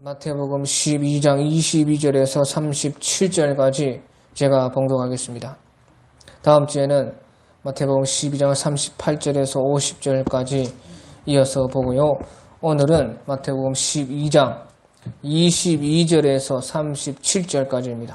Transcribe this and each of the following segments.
마태복음 12장 22절에서 37절까지 제가 봉독하겠습니다. 다음 주에는 마태복음 12장 38절에서 50절까지 이어서 보고요. 오늘은 마태복음 12장 22절에서 37절까지입니다.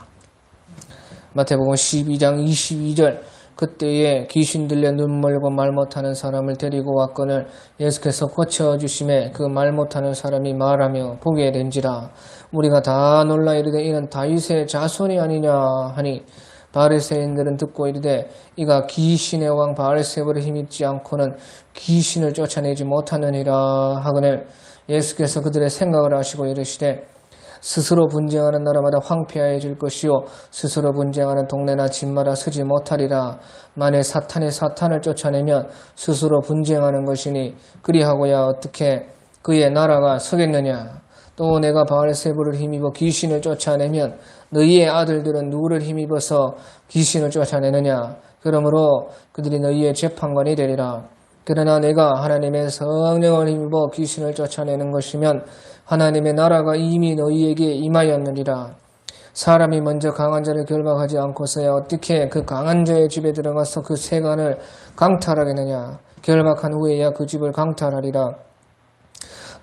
마태복음 12장 22절, 그때에 귀신 들려 눈 멀고 말 못하는 사람을 데리고 왔거늘 예수께서 고쳐주심에 그 말 못하는 사람이 말하며 보게 된지라. 우리가 다 놀라 이르되 이는 다윗의 자손이 아니냐 하니, 바리새인들은 듣고 이르되 이가 귀신의 왕 바알세불에 힘입지 않고는 귀신을 쫓아내지 못하느니라 하거늘, 예수께서 그들의 생각을 아시고 이르시되 스스로 분쟁하는 나라마다 황폐해질 것이요 스스로 분쟁하는 동네나 집마다 서지 못하리라. 만일 사탄이 사탄을 쫓아내면 스스로 분쟁하는 것이니 그리하고야 어떻게 그의 나라가 서겠느냐. 또 내가 바알세불을 힘입어 귀신을 쫓아내면 너희의 아들들은 누구를 힘입어서 귀신을 쫓아내느냐. 그러므로 그들이 너희의 재판관이 되리라. 그러나 내가 하나님의 성령을 힘입어 귀신을 쫓아내는 것이면 하나님의 나라가 이미 너희에게 임하였느니라. 사람이 먼저 강한 자를 결박하지 않고서야 어떻게 그 강한 자의 집에 들어가서 그 세간을 강탈하겠느냐. 결박한 후에야 그 집을 강탈하리라.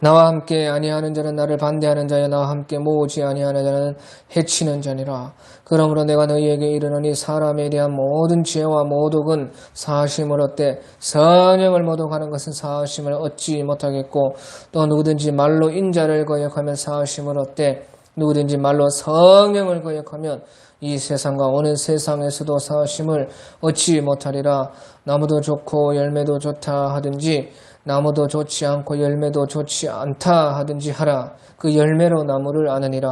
나와 함께 아니하는 자는 나를 반대하는 자여, 나와 함께 모으지 아니하는 자는 해치는 자니라. 그러므로 내가 너희에게 이르노니 사람에 대한 모든 죄와 모독은 사하심을 얻되 성령을 모독하는 것은 사하심을 얻지 못하겠고, 또 누구든지 말로 인자를 거역하면 사하심을 얻되 누구든지 말로 성령을 거역하면 이 세상과 오는 세상에서도 사하심을 얻지 못하리라. 나무도 좋고 열매도 좋다 하든지 나무도 좋지 않고 열매도 좋지 않다 하든지 하라. 그 열매로 나무를 아느니라.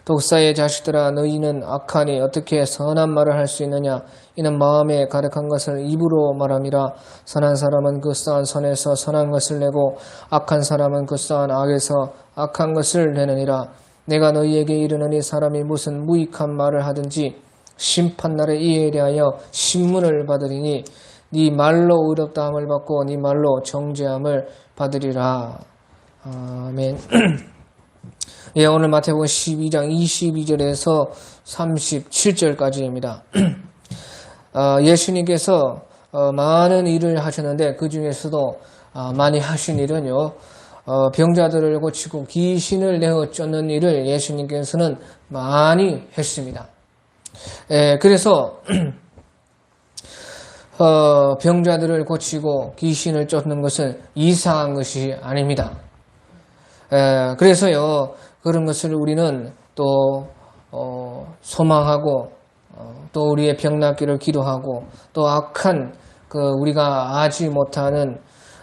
독사의 자식들아, 너희는 악하니 어떻게 선한 말을 할 수 있느냐. 이는 마음에 가득한 것을 입으로 말함이라. 선한 사람은 그 쌓은 선에서 선한 것을 내고 악한 사람은 그 쌓은 악에서 악한 것을 내느니라. 내가 너희에게 이르노니 사람이 무슨 무익한 말을 하든지 심판날에 이에 대하여 신문을 받으리니 네 말로 의롭다함을 받고 네 말로 정죄함을 받으리라. 아멘. 예, 오늘 마태복음 12장 22절에서 37절까지입니다. 예수님께서 많은 일을 하셨는데 그 중에서도 많이 하신 일은요, 병자들을 고치고 귀신을 내어 쫓는 일을 예수님께서는 많이 했습니다. 그래서 병자들을 고치고 귀신을 쫓는 것은 이상한 것이 아닙니다. 그래서요, 그런 것을 우리는 또 소망하고 또 우리의 병 낫기를 기도하고 또 악한 우리가 알지 못하는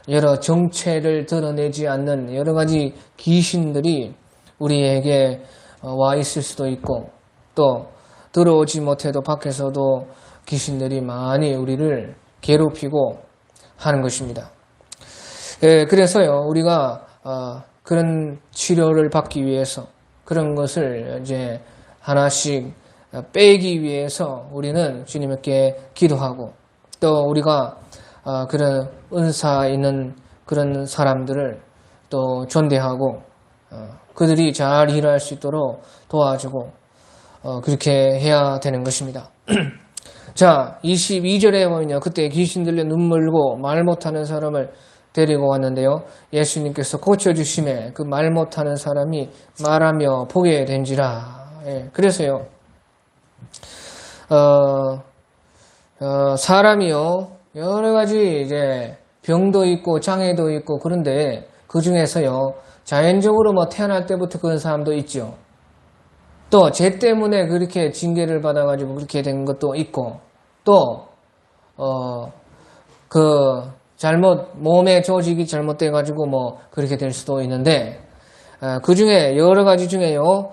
여러 정체를 드러내지 않는 여러 가지 귀신들이 우리에게 와 있을 수도 있고, 또 들어오지 못해도 밖에서도 귀신들이 많이 우리를 괴롭히고 하는 것입니다. 그래서요, 우리가 그런 치료를 받기 위해서 그런 것을 이제 하나씩 빼기 위해서 우리는 주님께 기도하고, 또 우리가 그런 은사 있는 그런 사람들을 또 존대하고 그들이 잘 일할 수 있도록 도와주고 그렇게 해야 되는 것입니다. 자, 22절에 보면요, 그때 귀신 들려 눈 멀고 말 못하는 사람을 데리고 왔는데요, 예수님께서 고쳐주심에 그 말 못하는 사람이 말하며 보게 된지라. 그래서요, 사람이요, 여러 가지 이제 병도 있고 장애도 있고, 그런데 그 중에서요, 자연적으로 태어날 때부터 그런 사람도 있죠. 또 죄 때문에 그렇게 징계를 받아가지고 그렇게 된 것도 있고, 또 몸의 조직이 잘못돼가지고 그렇게 될 수도 있는데, 그 중에 여러 가지 중에요,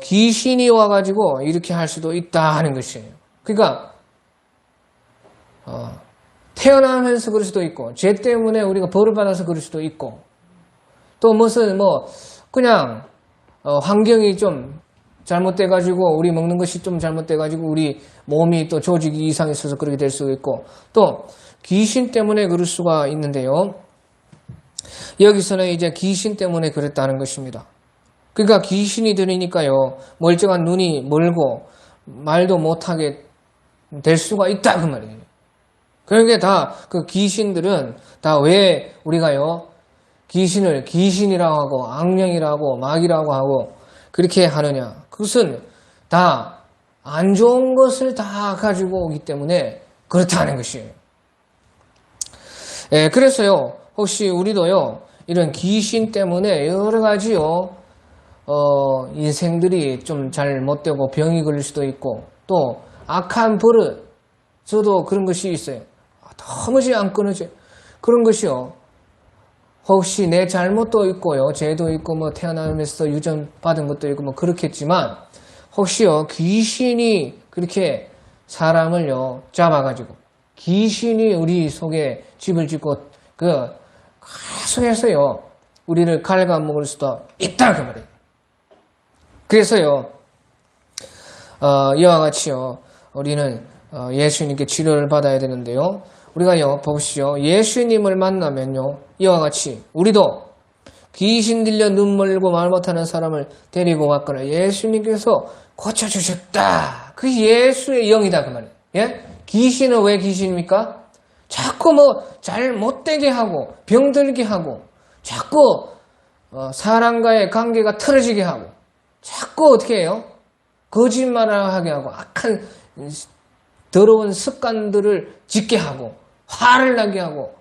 귀신이 와가지고 이렇게 할 수도 있다 하는 것이에요. 그러니까 태어나면서 그럴 수도 있고, 죄 때문에 우리가 벌을 받아서 그럴 수도 있고, 또 무슨 그냥 환경이 좀 잘못돼가지고 우리 먹는 것이 좀 잘못돼가지고 우리 몸이 또 조직이 이상이 있어서 그렇게 될 수가 있고 또 귀신 때문에 그럴 수가 있는데요. 여기서는 이제 귀신 때문에 그랬다는 것입니다. 그러니까 귀신이 들으니까요. 멀쩡한 눈이 멀고 말도 못하게 될 수가 있다 그 말이에요. 그러니까 다 그 귀신들은 다 왜 우리가요 귀신을 귀신이라고 하고 악령이라고 마귀라고 하고 그렇게 하느냐. 그것은 다 안 좋은 것을 다 가지고 오기 때문에 그렇다는 것이에요. 예, 그래서요 혹시 우리도요 이런 귀신 때문에 여러 가지요 인생들이 좀 잘못되고 병이 걸릴 수도 있고 또 악한 버릇 저도 그런 것이 있어요. 도무지 안 끊어져. 그런 것이요. 혹시 내 잘못도 있고요. 죄도 있고 뭐 태어나면서 유전 받은 것도 있고 뭐 그렇겠지만 혹시요 귀신이 그렇게 사람을요 잡아가지고 귀신이 우리 속에 집을 짓고 그 계속해서요 우리를 갉아먹을 수도 있다 그 말이에요. 그래서요 이와 같이요 우리는 예수님께 치료를 받아야 되는데요. 우리가요 보시죠. 예수님을 만나면요 이와 같이 우리도 귀신 들려 눈 멀고 말 못하는 사람을 데리고 왔거나 예수님께서 고쳐주셨다. 그 예수의 영이다 그 말이에요. 예? 귀신은 왜 귀신입니까? 자꾸 뭐 잘 못되게 하고 병들게 하고 자꾸 사람과의 관계가 틀어지게 하고 자꾸 어떻게 해요? 거짓말을 하게 하고 악한 더러운 습관들을 짓게 하고 화를 나게 하고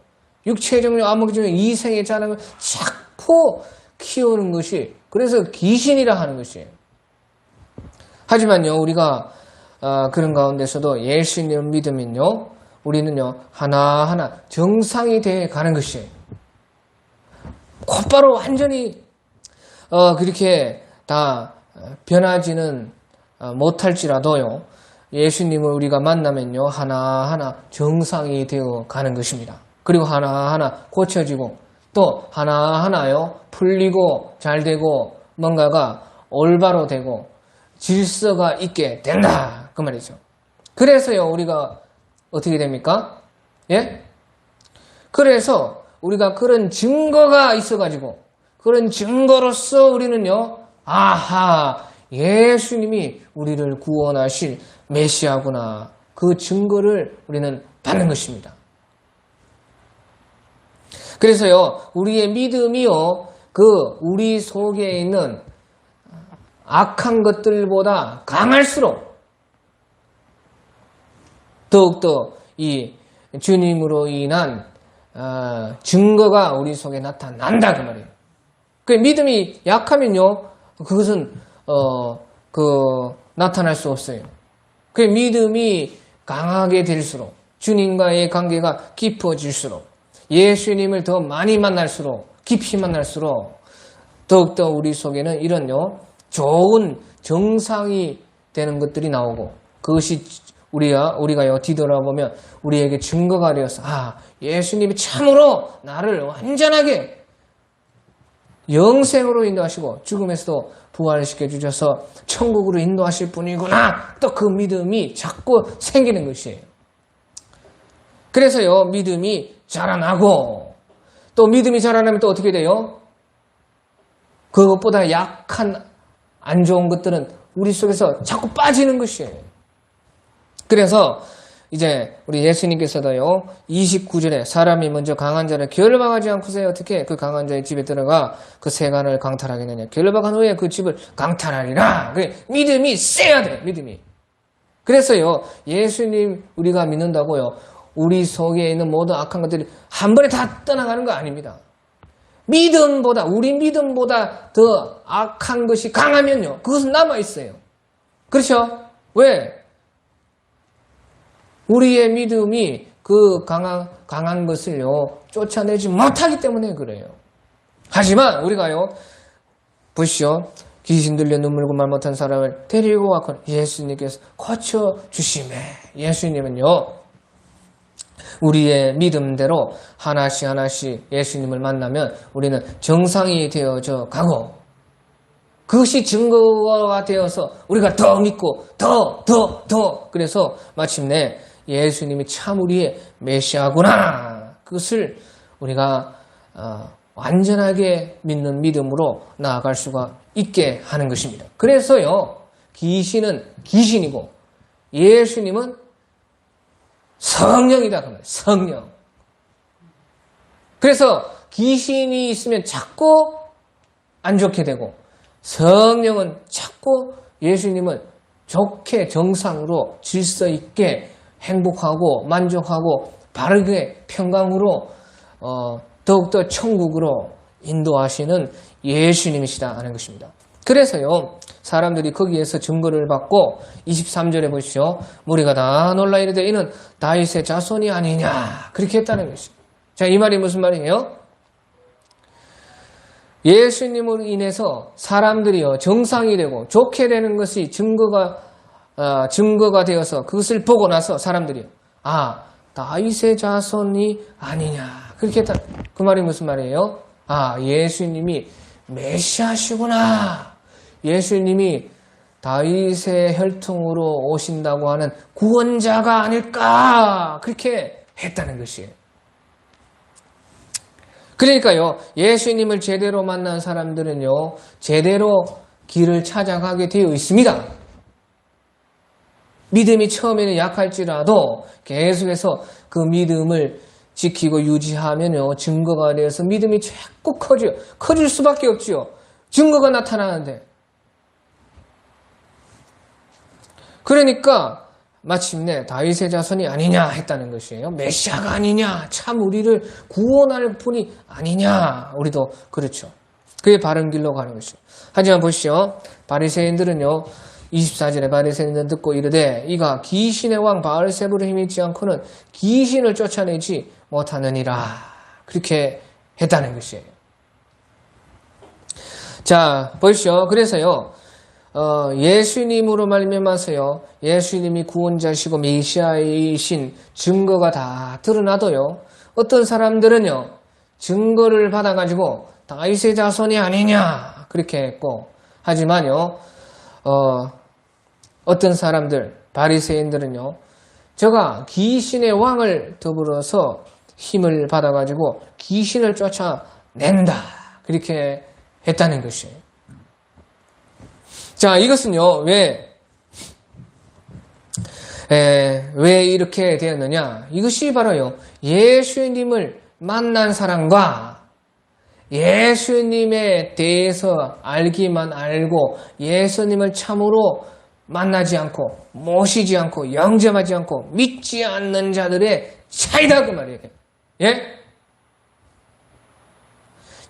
육체적으로 암흑적으로 이생의 자랑을 자꾸 키우는 것이 그래서 귀신이라 하는 것이에요. 하지만요 우리가 그런 가운데서도 예수님을 믿으면요 우리는요 하나하나 정상이 되어 가는 것이에요. 곧바로 완전히 그렇게 다 변하지는 못할지라도요 예수님을 우리가 만나면요 하나하나 정상이 되어 가는 것입니다. 그리고 하나하나 고쳐지고 또 하나하나요 풀리고 잘되고 뭔가가 올바로 되고 질서가 있게 된다 그 말이죠. 그래서요 우리가 어떻게 됩니까? 예? 그래서 우리가 그런 증거가 있어가지고 그런 증거로서 우리는요 아하 예수님이 우리를 구원하실 메시아구나 그 증거를 우리는 받는 것입니다. 그래서요 우리의 믿음이요 그 우리 속에 있는 악한 것들보다 강할수록 더욱더 이 주님으로 인한 증거가 우리 속에 나타난다 그 말이에요. 그 믿음이 약하면요 그것은 나타날 수 없어요. 그 믿음이 강하게 될수록 주님과의 관계가 깊어질수록 예수님을 더 많이 만날수록 깊이 만날수록 더욱더 우리 속에는 이런요 좋은 정상이 되는 것들이 나오고 그것이 우리가요 뒤돌아보면 우리에게 증거가 되어서 예수님이 참으로 나를 완전하게 영생으로 인도하시고 죽음에서도 부활시켜 주셔서 천국으로 인도하실 분이구나 또 그 믿음이 자꾸 생기는 것이에요. 그래서요 믿음이 자라나고 또 믿음이 자라나면 또 어떻게 돼요? 그것보다 약한 안 좋은 것들은 우리 속에서 자꾸 빠지는 것이에요. 그래서 이제 우리 예수님께서도요 29절에 사람이 먼저 강한 자를 결박하지 않고서 어떻게 그 강한 자의 집에 들어가 그 세간을 강탈하겠느냐. 결박한 후에 그 집을 강탈하리라. 믿음이 세야 돼. 믿음이. 그래서요 예수님 우리가 믿는다고요 우리 속에 있는 모든 악한 것들이 한 번에 다 떠나가는 거 아닙니다. 믿음보다 우리 믿음보다 더 악한 것이 강하면요 그것은 남아있어요. 그렇죠? 왜? 우리의 믿음이 그 강한 것을요 쫓아내지 못하기 때문에 그래요. 하지만 우리가요 보시오 귀신 들려 눈물 고 말 못한 사람을 데리고 왔거나 예수님께서 고쳐주시매 예수님은요 우리의 믿음대로 하나씩 하나씩 예수님을 만나면 우리는 정상이 되어져 가고 그것이 증거가 되어서 우리가 더 믿고 더 그래서 마침내 예수님이 참 우리의 메시아구나. 그것을 우리가 완전하게 믿는 믿음으로 나아갈 수가 있게 하는 것입니다. 그래서요, 귀신은 귀신이고 예수님은 성령이다. 그 말이에요. 성령. 그래서 귀신이 있으면 자꾸 안 좋게 되고 성령은 자꾸 예수님은 좋게 정상으로 질서 있게 행복하고 만족하고 바르게 평강으로 더욱더 천국으로 인도하시는 예수님이시다 하는 것입니다. 그래서요, 사람들이 거기에서 증거를 받고 23절에 보시죠. 무리가 다 놀라 이르되 이는 다윗의 자손이 아니냐 그렇게 했다는 것입니다. 자, 이 말이 무슨 말이에요? 예수님으로 인해서 사람들이요 정상이 되고 좋게 되는 것이 증거가 되어서 그것을 보고 나서 사람들이 다윗의 자손이 아니냐 그렇게 했다. 그 말이 무슨 말이에요? 예수님이 메시아시구나. 예수님이 다윗의 혈통으로 오신다고 하는 구원자가 아닐까 그렇게 했다는 것이에요. 그러니까요, 예수님을 제대로 만난 사람들은요, 제대로 길을 찾아가게 되어 있습니다. 믿음이 처음에는 약할지라도 계속해서 그 믿음을 지키고 유지하면요, 증거가 되어서 믿음이 자꾸 커져요. 커질 수밖에 없지요. 증거가 나타나는데. 그러니까 마침내 다윗의 자손이 아니냐 했다는 것이에요. 메시아가 아니냐, 참 우리를 구원할 분이 아니냐. 우리도 그렇죠. 그게 바른 길로 가는 것이죠. 하지만 보시죠. 바리새인들은요, 24절에 바리새인들은 듣고 이르되 이가 귀신의 왕 바알세불을 힘입지 않고는 귀신을 쫓아내지 못하느니라. 그렇게 했다는 것이에요. 자, 보시죠. 그래서요, 예수님으로 말미암아서요, 예수님이 구원자시고 메시아이신 증거가 다 드러나도요, 어떤 사람들은요, 증거를 받아가지고 다윗의 자손이 아니냐 그렇게 했고, 하지만요, 어떤 사람들 바리새인들은요, 저가 귀신의 왕을 더불어서 힘을 받아가지고 귀신을 쫓아낸다 그렇게 했다는 것이에요. 자, 이것은요, 왜 이렇게 되었느냐? 이것이 바로요, 예수님을 만난 사람과 예수님에 대해서 알기만 알고 예수님을 참으로 만나지 않고 모시지 않고 영접하지 않고 믿지 않는 자들의 차이다 그 말이에요. 예?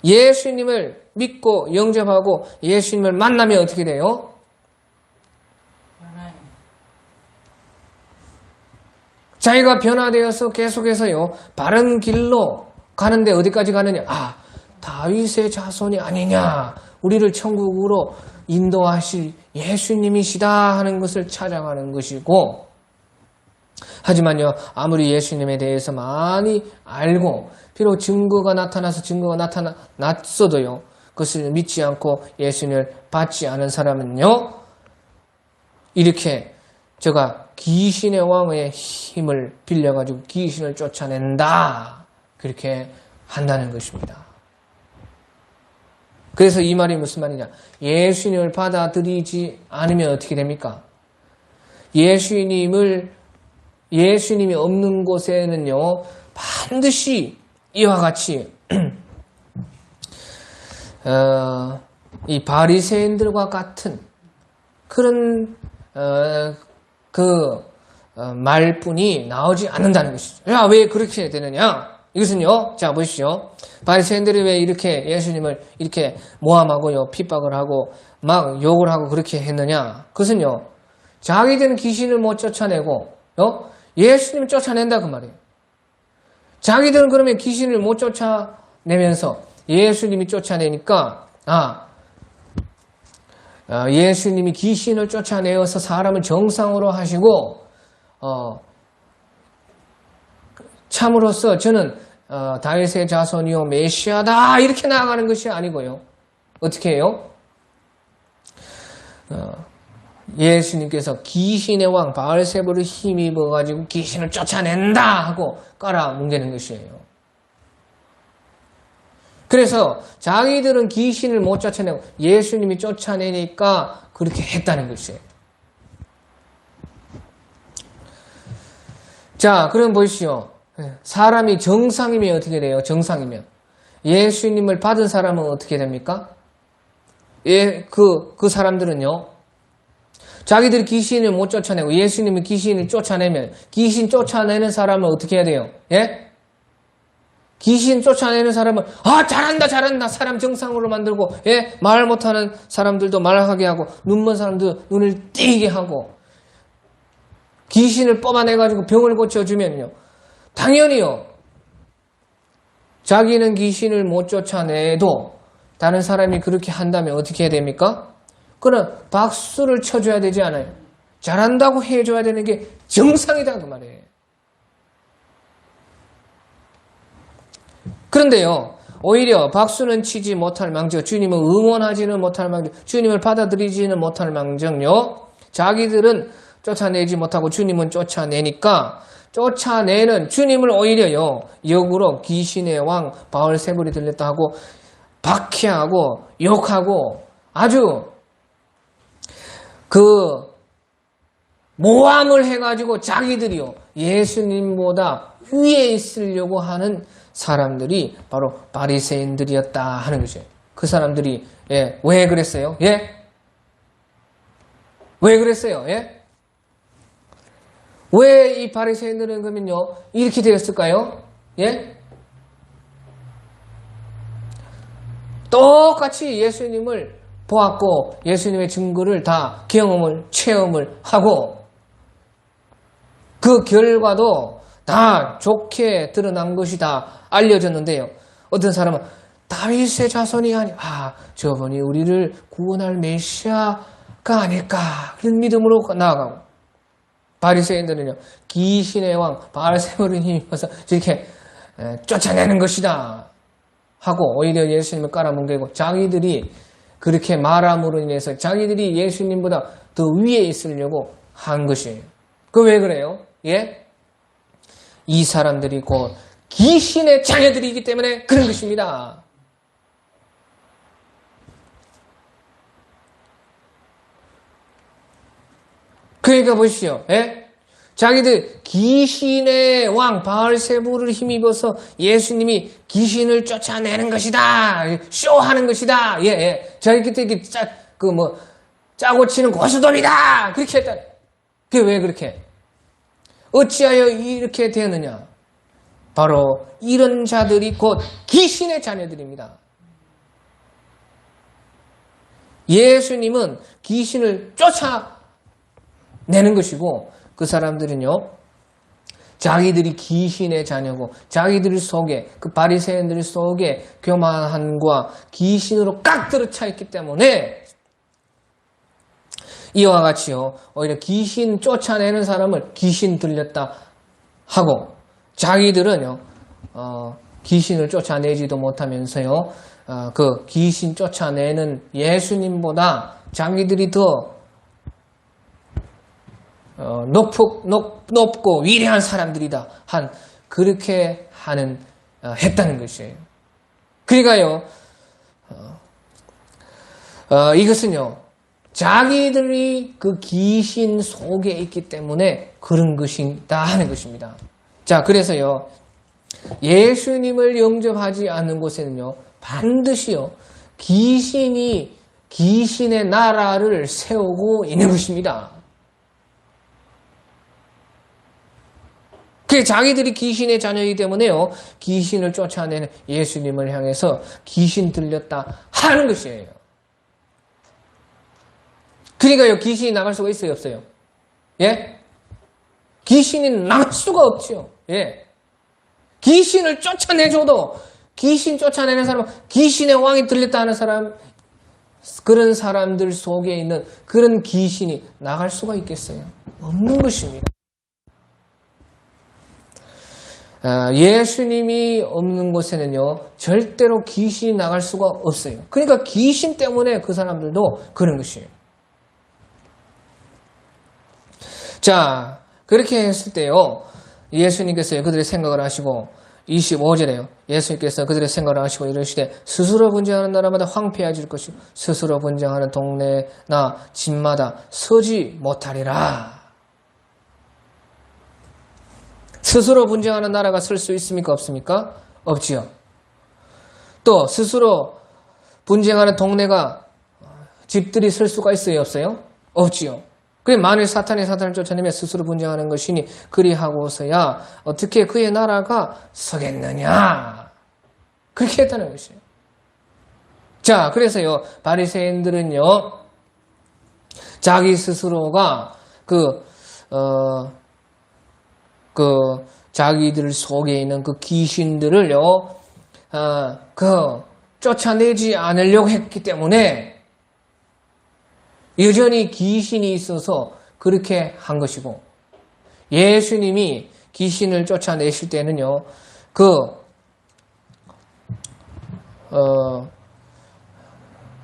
예수님을 믿고 영접하고 예수님을 만나면 어떻게 돼요? 자기가 변화되어서 계속해서요, 바른 길로 가는데 어디까지 가느냐? 다윗의 자손이 아니냐? 우리를 천국으로 인도하실 예수님이시다 하는 것을 찾아가는 것이고, 하지만요, 아무리 예수님에 대해서 많이 알고 비록 증거가 나타났어도요, 그것을 믿지 않고 예수님을 받지 않은 사람은요, 이렇게 제가 귀신의 왕의 힘을 빌려가지고 귀신을 쫓아낸다 그렇게 한다는 것입니다. 그래서 이 말이 무슨 말이냐? 예수님을 받아들이지 않으면 어떻게 됩니까? 예수님이 없는 곳에는요, 반드시 이와 같이 이 바리새인들과 같은 그런 말뿐이 나오지 않는다는 것이죠. 야, 왜 그렇게 되느냐? 이것은요, 자, 보시죠. 바리새인들이 왜 이렇게 예수님을 이렇게 모함하고요, 핍박을 하고, 막 욕을 하고 그렇게 했느냐? 그것은요, 자기들은 귀신을 못 쫓아내고, 예수님을 쫓아낸다, 그 말이에요. 자기들은 그러면 귀신을 못 쫓아내면서 예수님이 쫓아내니까, 예수님이 귀신을 쫓아내어서 사람을 정상으로 하시고, 참으로서 저는 다윗의 자손이요 메시아다 이렇게 나아가는 것이 아니고요. 어떻게 해요? 예수님께서 귀신의 왕 바알세불을 힘입어가지고 귀신을 쫓아낸다 하고 깔아뭉개는 것이에요. 그래서 자기들은 귀신을 못 쫓아내고 예수님이 쫓아내니까 그렇게 했다는 것이에요. 자, 그럼 보시오. 사람이 정상이면 어떻게 돼요? 정상이면. 예수님을 받은 사람은 어떻게 됩니까? 그 사람들은요. 자기들이 귀신을 못 쫓아내고 예수님이 귀신을 쫓아내면 귀신 쫓아내는 사람은 어떻게 해야 돼요? 예? 귀신 쫓아내는 사람은 잘한다 사람 정상으로 만들고 예? 말 못하는 사람들도 말하게 하고 눈 먼 사람도 눈을 띄게 하고 귀신을 뽑아내가지고 병을 고쳐주면요 당연히요 자기는 귀신을 못 쫓아내도 다른 사람이 그렇게 한다면 어떻게 해야 됩니까? 그럼 박수를 쳐줘야 되지 않아요? 잘한다고 해줘야 되는 게 정상이다 그 말이에요. 그런데요 오히려 박수는 치지 못할 망정 주님을 응원하지는 못할 망정 주님을 받아들이지는 못할 망정요 자기들은 쫓아내지 못하고 주님은 쫓아내니까 쫓아내는 주님을 오히려요 역으로 귀신의 왕 바알세불이 들렸다 하고 박해하고 욕하고 아주 모함을 해가지고 자기들이요 예수님보다 위에 있으려고 하는 사람들이 바로 바리새인들이었다 하는 것이에요. 그 사람들이 왜 그랬어요? 예? 왜 그랬어요? 예? 왜 이 바리새인들은 그러면요 이렇게 되었을까요? 예? 똑같이 예수님을 보았고 예수님의 증거를 다 경험을 체험을 하고 그 결과도 다 좋게 드러난 것이 다 알려졌는데요. 어떤 사람은 다윗의 자손이 아니라 저분이 우리를 구원할 메시아가 아닐까 그런 믿음으로 나아가고 바리새인들은요 귀신의 왕 바알세불을 힘입어서 이렇게 쫓아내는 것이다 하고 오히려 예수님을 깔아뭉개고 자기들이 그렇게 말함으로 인해서 자기들이 예수님보다 더 위에 있으려고 한 것이에요. 그 왜 그래요? 예? 이 사람들이 곧 귀신의 자녀들이기 때문에 그런 것입니다. 그러니까 보십시오. 예? 자기들 귀신의 왕 바알세불을 힘입어서 예수님이 귀신을 쫓아내는 것이다. 쇼하는 것이다. 예. 자기들이 짜고 치는 고수돔이다. 그렇게 했다. 그게 왜 그렇게? 어찌하여 이렇게 되느냐? 바로 이런 자들이 곧 귀신의 자녀들입니다. 예수님은 귀신을 쫓아내는 것이고 그 사람들은요 자기들이 귀신의 자녀고 자기들 속에 그 바리새인들 속에 교만함과 귀신으로 꽉 들어차 있기 때문에 이와 같이요 오히려 귀신 쫓아내는 사람을 귀신 들렸다 하고 자기들은요 귀신을 쫓아내지도 못하면서요 그 귀신 쫓아내는 예수님보다 자기들이 더 높고 위대한 사람들이다 그렇게 했다는 것이에요. 그러니까요 이것은요 자기들이 그 귀신 속에 있기 때문에 그런 것이다 하는 것입니다. 자, 그래서요 예수님을 영접하지 않는 곳에는요 반드시요 귀신의 나라를 세우고 있는 것입니다. 그 자기들이 귀신의 자녀이기 때문에요 귀신을 쫓아내는 예수님을 향해서 귀신 들렸다 하는 것이에요. 그러니까요 귀신이 나갈 수가 있어요 없어요? 예? 귀신이 나갈 수가 없죠. 예. 귀신을 쫓아내줘도 귀신 쫓아내는 사람은 귀신의 왕이 들렸다 하는 사람 그런 사람들 속에 있는 그런 귀신이 나갈 수가 있겠어요? 없는 것입니다. 예수님이 없는 곳에는요 절대로 귀신이 나갈 수가 없어요. 그러니까 귀신 때문에 그 사람들도 그런 것이에요. 자, 그렇게 했을 때요, 예수님께서 그들의 생각을 하시고, 25절에요. 예수님께서 그들의 생각을 하시고 이러시되, 스스로 분쟁하는 나라마다 황폐해질 것이고, 스스로 분쟁하는 동네나 집마다 서지 못하리라. 스스로 분쟁하는 나라가 설 수 있습니까? 없습니까? 없지요. 또 스스로 분쟁하는 동네가, 집들이 설 수가 있어요? 없어요? 없지요. 그래, 만일 사탄이 사탄을 쫓아내며 스스로 분쟁하는 것이니 그리하고서야 어떻게 그의 나라가 서겠느냐. 그렇게 했다는 것이에요. 자, 그래서요, 바리새인들은요, 자기 스스로가 자기들 속에 있는 그 귀신들을요, 쫓아내지 않으려고 했기 때문에 여전히 귀신이 있어서 그렇게 한 것이고, 예수님이 귀신을 쫓아내실 때는요,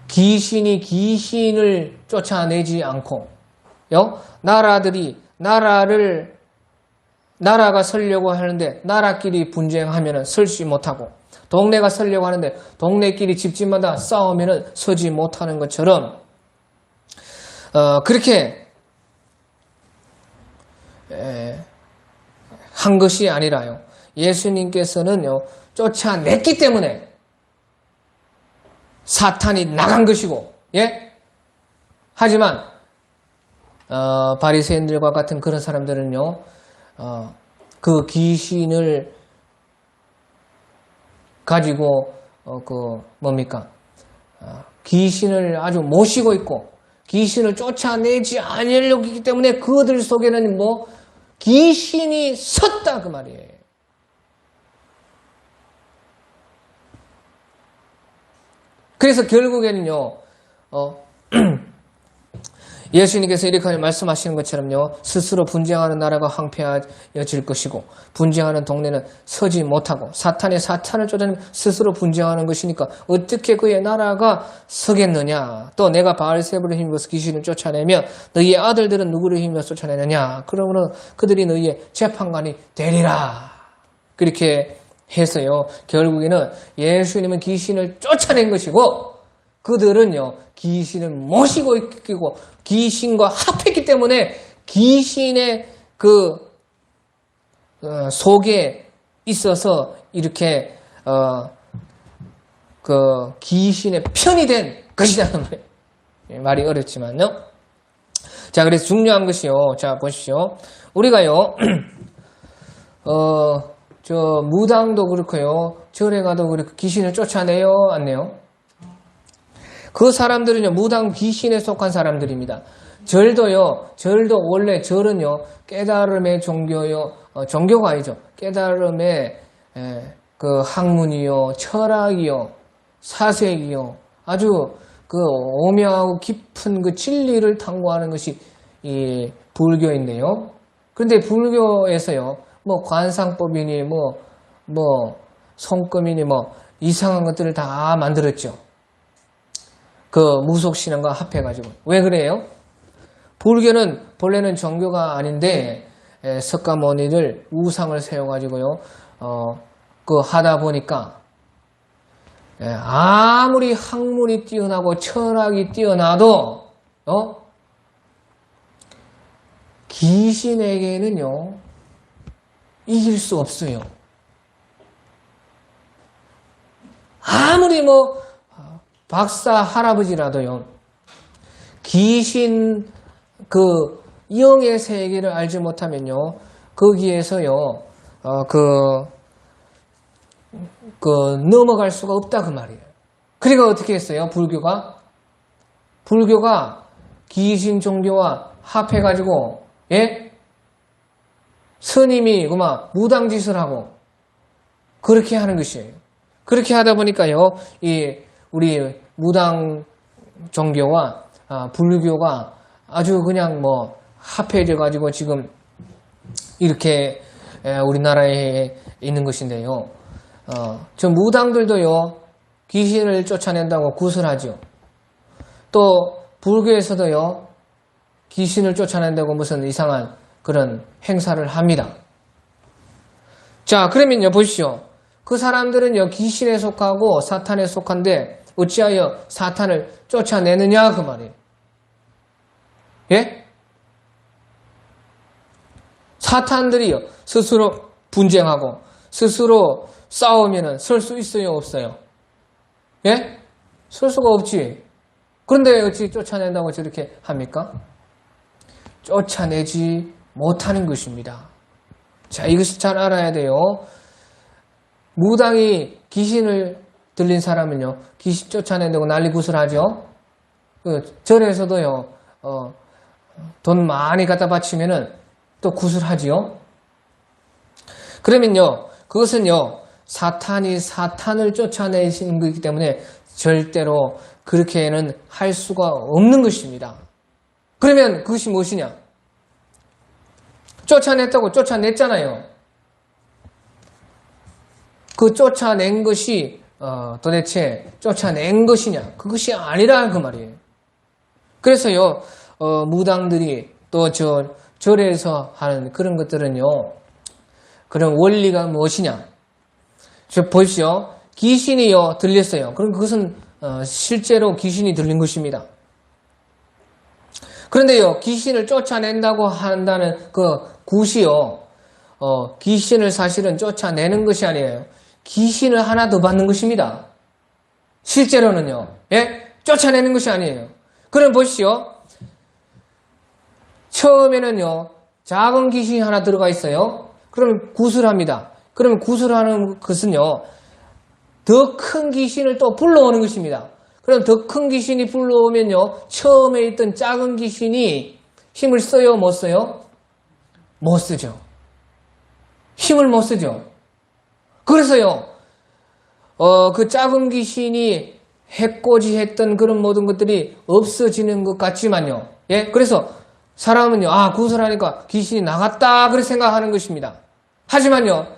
귀신이 귀신을 쫓아내지 않고, 나라가 서려고 하는데 나라끼리 분쟁하면은 설지 못하고, 동네가 서려고 하는데 동네끼리 집집마다 싸우면은 서지 못하는 것처럼, 그렇게 한 것이 아니라요, 예수님께서는요, 쫓아냈기 때문에 사탄이 나간 것이고, 예? 하지만 바리새인들과 같은 그런 사람들은요, 그 귀신을 가지고 귀신을 아주 모시고 있고 귀신을 쫓아내지 않으려고 하기 때문에 그들 속에는 귀신이 섰다 그 말이에요. 그래서 결국에는요, 예수님께서 이렇게 말씀하시는 것처럼요, 스스로 분쟁하는 나라가 황폐해질 것이고 분쟁하는 동네는 서지 못하고, 사탄이 사탄을 쫓아내면 스스로 분쟁하는 것이니까 어떻게 그의 나라가 서겠느냐. 또 내가 바알세불의 힘입어서 귀신을 쫓아내면 너희의 아들들은 누구를 힘입어서 쫓아내느냐. 그러면 그들이 너희의 재판관이 되리라. 그렇게 해서요, 결국에는 예수님은 귀신을 쫓아낸 것이고 그들은요, 귀신을 모시고 있고 귀신과 합했기 때문에 귀신의 속에 있어서 이렇게 귀신의 편이 된 것이라는 말이에요. 말이 어렵지만요. 자, 그래서 중요한 것이요. 자, 보십시오. 우리가요, 무당도 그렇고요, 절에 가도 그렇고 귀신을 쫓아내요, 안 내요? 그 사람들은요, 무당 귀신에 속한 사람들입니다. 절도 원래 절은요, 깨달음의 종교요, 종교가 아니죠. 깨달음의 학문이요, 철학이요, 사색이요, 아주 오묘하고 깊은 진리를 탐구하는 것이 이 불교인데요. 그런데 불교에서요, 관상법이니 손금이니 이상한 것들을 다 만들었죠. 무속신앙과 합해가지고. 왜 그래요? 불교는 본래는 종교가 아닌데 석가모니를 우상을 세워가지고요, 하다 보니까 아무리 학문이 뛰어나고 철학이 뛰어나도 귀신에게는요 이길 수 없어요. 아무리 박사 할아버지라도요, 귀신 영의 세계를 알지 못하면요, 거기에서요 넘어갈 수가 없다 그 말이에요. 그러니까 어떻게 했어요? 불교가 귀신 종교와 합해가지고, 예? 스님이 무당짓을 하고 그렇게 하는 것이에요. 그렇게 하다 보니까요, 우리 무당 종교와 불교가 아주 그냥 합해져가지고 지금 이렇게 우리나라에 있는 것인데요. 저 무당들도요, 귀신을 쫓아낸다고 구설하죠. 또 불교에서도요, 귀신을 쫓아낸다고 무슨 이상한 그런 행사를 합니다. 자, 그러면요, 보시오. 그 사람들은요, 귀신에 속하고 사탄에 속한데 어찌하여 사탄을 쫓아내느냐 그 말이에요. 예? 사탄들이요, 스스로 분쟁하고 스스로 싸우면은 설 수 있어요, 없어요? 예? 설 수가 없지. 그런데 어찌 쫓아낸다고 저렇게 합니까? 쫓아내지 못하는 것입니다. 자, 이것을 잘 알아야 돼요. 무당이 귀신을 들린 사람은요, 귀신 쫓아낸다고 난리구슬하죠. 절에서도요, 돈 많이 갖다 바치면은 또 구슬하지요. 그러면요, 그것은요, 사탄이 사탄을 쫓아내시는 것이기 때문에 절대로 그렇게는 할 수가 없는 것입니다. 그러면 그것이 무엇이냐? 쫓아냈다고 쫓아냈잖아요. 그 쫓아낸 것이 도대체 쫓아낸 것이냐? 그것이 아니라 그 말이에요. 그래서요, 무당들이 또 절에서 하는 그런 것들은요, 그런 원리가 무엇이냐? 보십시오. 귀신이요, 들렸어요. 그럼 그것은 실제로 귀신이 들린 것입니다. 그런데요, 귀신을 쫓아낸다고 한다는 그 굿이요, 귀신을 사실은 쫓아내는 것이 아니에요. 귀신을 하나 더 받는 것입니다. 실제로는요, 예? 쫓아내는 것이 아니에요. 그럼 보시오. 처음에는요, 작은 귀신이 하나 들어가 있어요. 그러면 굿을 합니다. 그러면 굿을 하는 것은요, 더 큰 귀신을 또 불러오는 것입니다. 그럼 더 큰 귀신이 불러오면요, 처음에 있던 작은 귀신이 힘을 써요, 못 써요? 못 쓰죠. 힘을 못 쓰죠. 그래서요, 그 작은 귀신이 해코지했던 그런 모든 것들이 없어지는 것 같지만요. 예, 그래서 사람은요, 아, 굿을 하니까 귀신이 나갔다, 그렇게 생각하는 것입니다. 하지만요,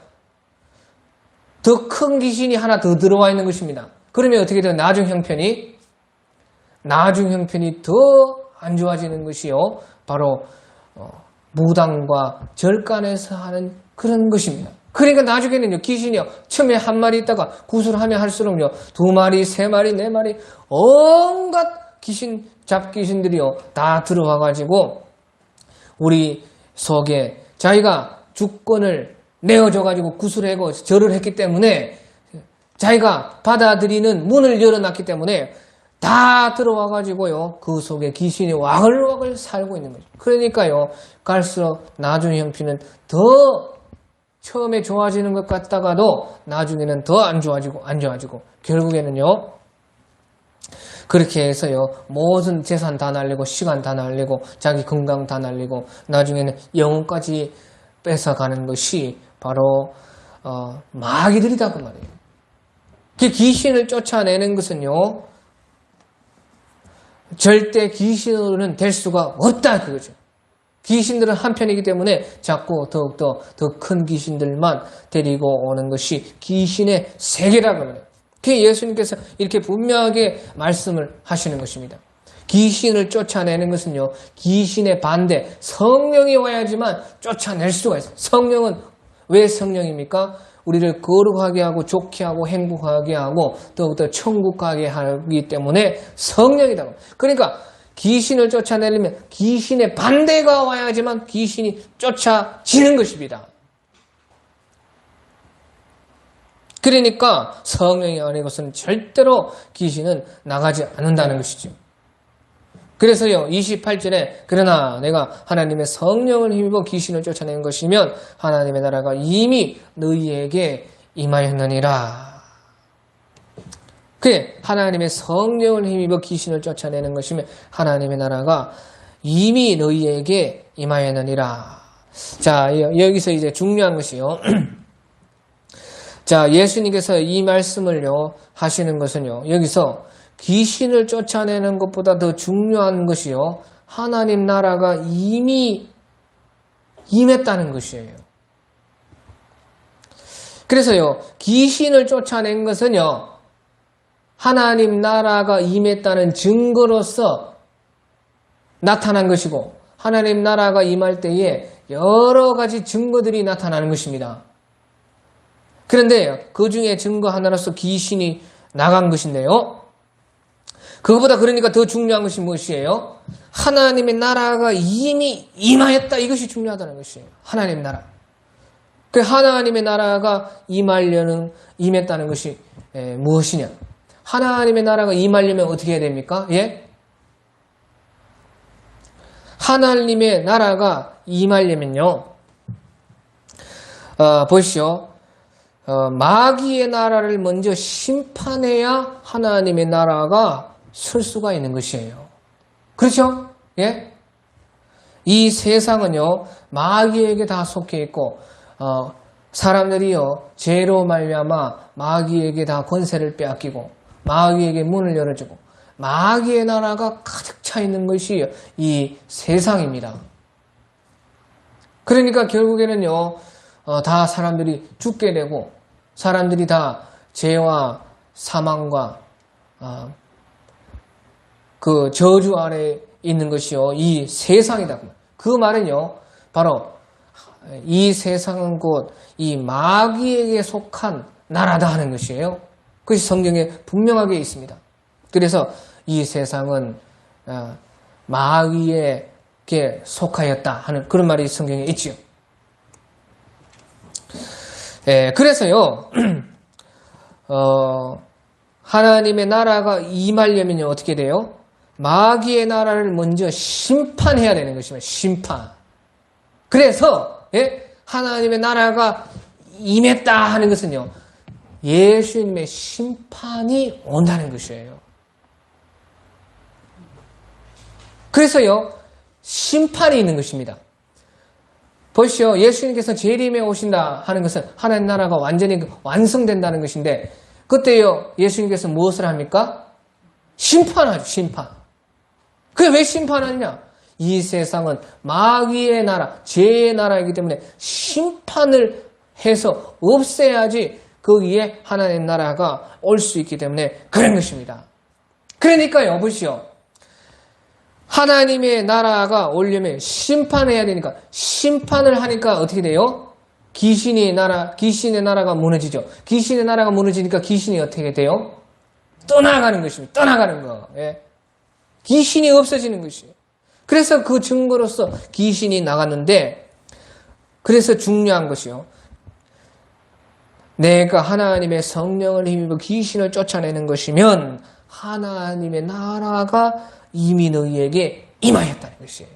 더 큰 귀신이 하나 더 들어와 있는 것입니다. 그러면 어떻게 돼요? 나중 형편이 더 안 좋아지는 것이요. 바로 무당과 절간에서 하는 그런 것입니다. 그러니까 나중에는요, 귀신이요, 처음에 한 마리 있다가 굿을 하면 할수록요, 2마리, 3마리, 4마리, 온갖 귀신, 잡귀신들이요, 다 들어와가지고, 우리 속에 자기가 주권을 내어줘가지고 구슬하고 절을 했기 때문에 자기가 받아들이는 문을 열어놨기 때문에 다 들어와가지고요, 그 속에 귀신이 와글와글 살고 있는 거죠. 그러니까요, 갈수록 나중 형편은 더 처음에 좋아지는 것 같다가도 나중에는 더 안 좋아지고 결국에는요, 그렇게 해서요, 모든 재산 다 날리고 시간 다 날리고 자기 건강 다 날리고 나중에는 영혼까지 뺏어가는 것이 바로 마귀들이다 그 말이에요. 그 귀신을 쫓아내는 것은요, 절대 귀신으로는 될 수가 없다 그거죠. 귀신들은 한편이기 때문에 자꾸 더욱더 더 큰 귀신들만 데리고 오는 것이 귀신의 세계라고 합니다. 그 예수님께서 이렇게 분명하게 말씀을 하시는 것입니다. 귀신을 쫓아내는 것은요, 귀신의 반대, 성령이 와야지만 쫓아낼 수가 있어요. 성령은 왜 성령입니까? 우리를 거룩하게 하고 좋게 하고 행복하게 하고 더욱더 천국 가게 하기 때문에 성령이다. 그러니까 귀신을 쫓아내려면 귀신의 반대가 와야지만 귀신이 쫓아지는 것입니다. 그러니까 성령이 아니고서는 절대로 귀신은 나가지 않는다는 것이죠. 그래서요, 28절에 그러나 내가 하나님의 성령을 힘입어 귀신을 쫓아낸 것이면 하나님의 나라가 이미 너희에게 임하였느니라. 그래, 하나님의 성령을 힘입어 귀신을 쫓아내는 것이면 하나님의 나라가 이미 너희에게 임하였느니라. 자, 여기서 이제 중요한 것이요. 자, 예수님께서 이 말씀을요, 하시는 것은요, 여기서 귀신을 쫓아내는 것보다 더 중요한 것이요, 하나님 나라가 이미 임했다는 것이에요. 그래서요, 귀신을 쫓아낸 것은요, 하나님 나라가 임했다는 증거로서 나타난 것이고, 하나님 나라가 임할 때에 여러 가지 증거들이 나타나는 것입니다. 그런데 그 중에 증거 하나로서 귀신이 나간 것인데요. 그거보다 그러니까 더 중요한 것이 무엇이에요? 하나님의 나라가 이미 임하였다. 이것이 중요하다는 것이에요. 하나님의 나라. 그 하나님의 나라가 임했다는 것이 무엇이냐? 하나님의 나라가 임하려면 어떻게 해야 됩니까? 예? 하나님의 나라가 임하려면요. 보시오. 마귀의 나라를 먼저 심판해야 하나님의 나라가 설 수가 있는 것이에요. 그렇죠? 예? 이 세상은요, 마귀에게 다 속해 있고, 사람들이요, 죄로 말미암아 마귀에게 다 권세를 빼앗기고, 마귀에게 문을 열어주고, 마귀의 나라가 가득 차 있는 것이 이 세상입니다. 그러니까 결국에는요, 다 사람들이 죽게 되고, 사람들이 다 죄와 사망과 그 저주 아래 있는 것이요, 이 세상이다. 그 말은요, 바로 이 세상은 곧 이 마귀에게 속한 나라다 하는 것이에요. 그것이 성경에 분명하게 있습니다. 그래서 이 세상은 마귀에게 속하였다 하는 그런 말이 성경에 있지요. 그래서요, 하나님의 나라가 임하려면 어떻게 돼요? 마귀의 나라를 먼저 심판해야 되는 것입니다. 심판. 그래서 하나님의 나라가 임했다 하는 것은요, 예수님의 심판이 온다는 것이에요. 그래서요, 심판이 있는 것입니다. 보시오. 예수님께서 재림에 오신다 하는 것은 하나님 나라가 완전히 완성된다는 것인데, 그때요, 예수님께서 무엇을 합니까? 심판하죠, 심판. 그게 왜 심판하느냐? 이 세상은 마귀의 나라, 죄의 나라이기 때문에 심판을 해서 없애야지 거기에 하나님 나라가 올 수 있기 때문에 그런 것입니다. 그러니까요, 보시오. 하나님의 나라가 오려면 심판해야 되니까, 심판을 하니까 어떻게 돼요? 귀신의 나라가 무너지죠. 귀신의 나라가 무너지니까 귀신이 어떻게 돼요? 떠나가는 것입니다. 떠나가는 거. 예. 귀신이 없어지는 것이에요. 그래서 그 증거로서 귀신이 나갔는데, 그래서 중요한 것이요. 내가 하나님의 성령을 힘입어 귀신을 쫓아내는 것이면 하나님의 나라가 이미 너희에게 임하였다는 것이에요.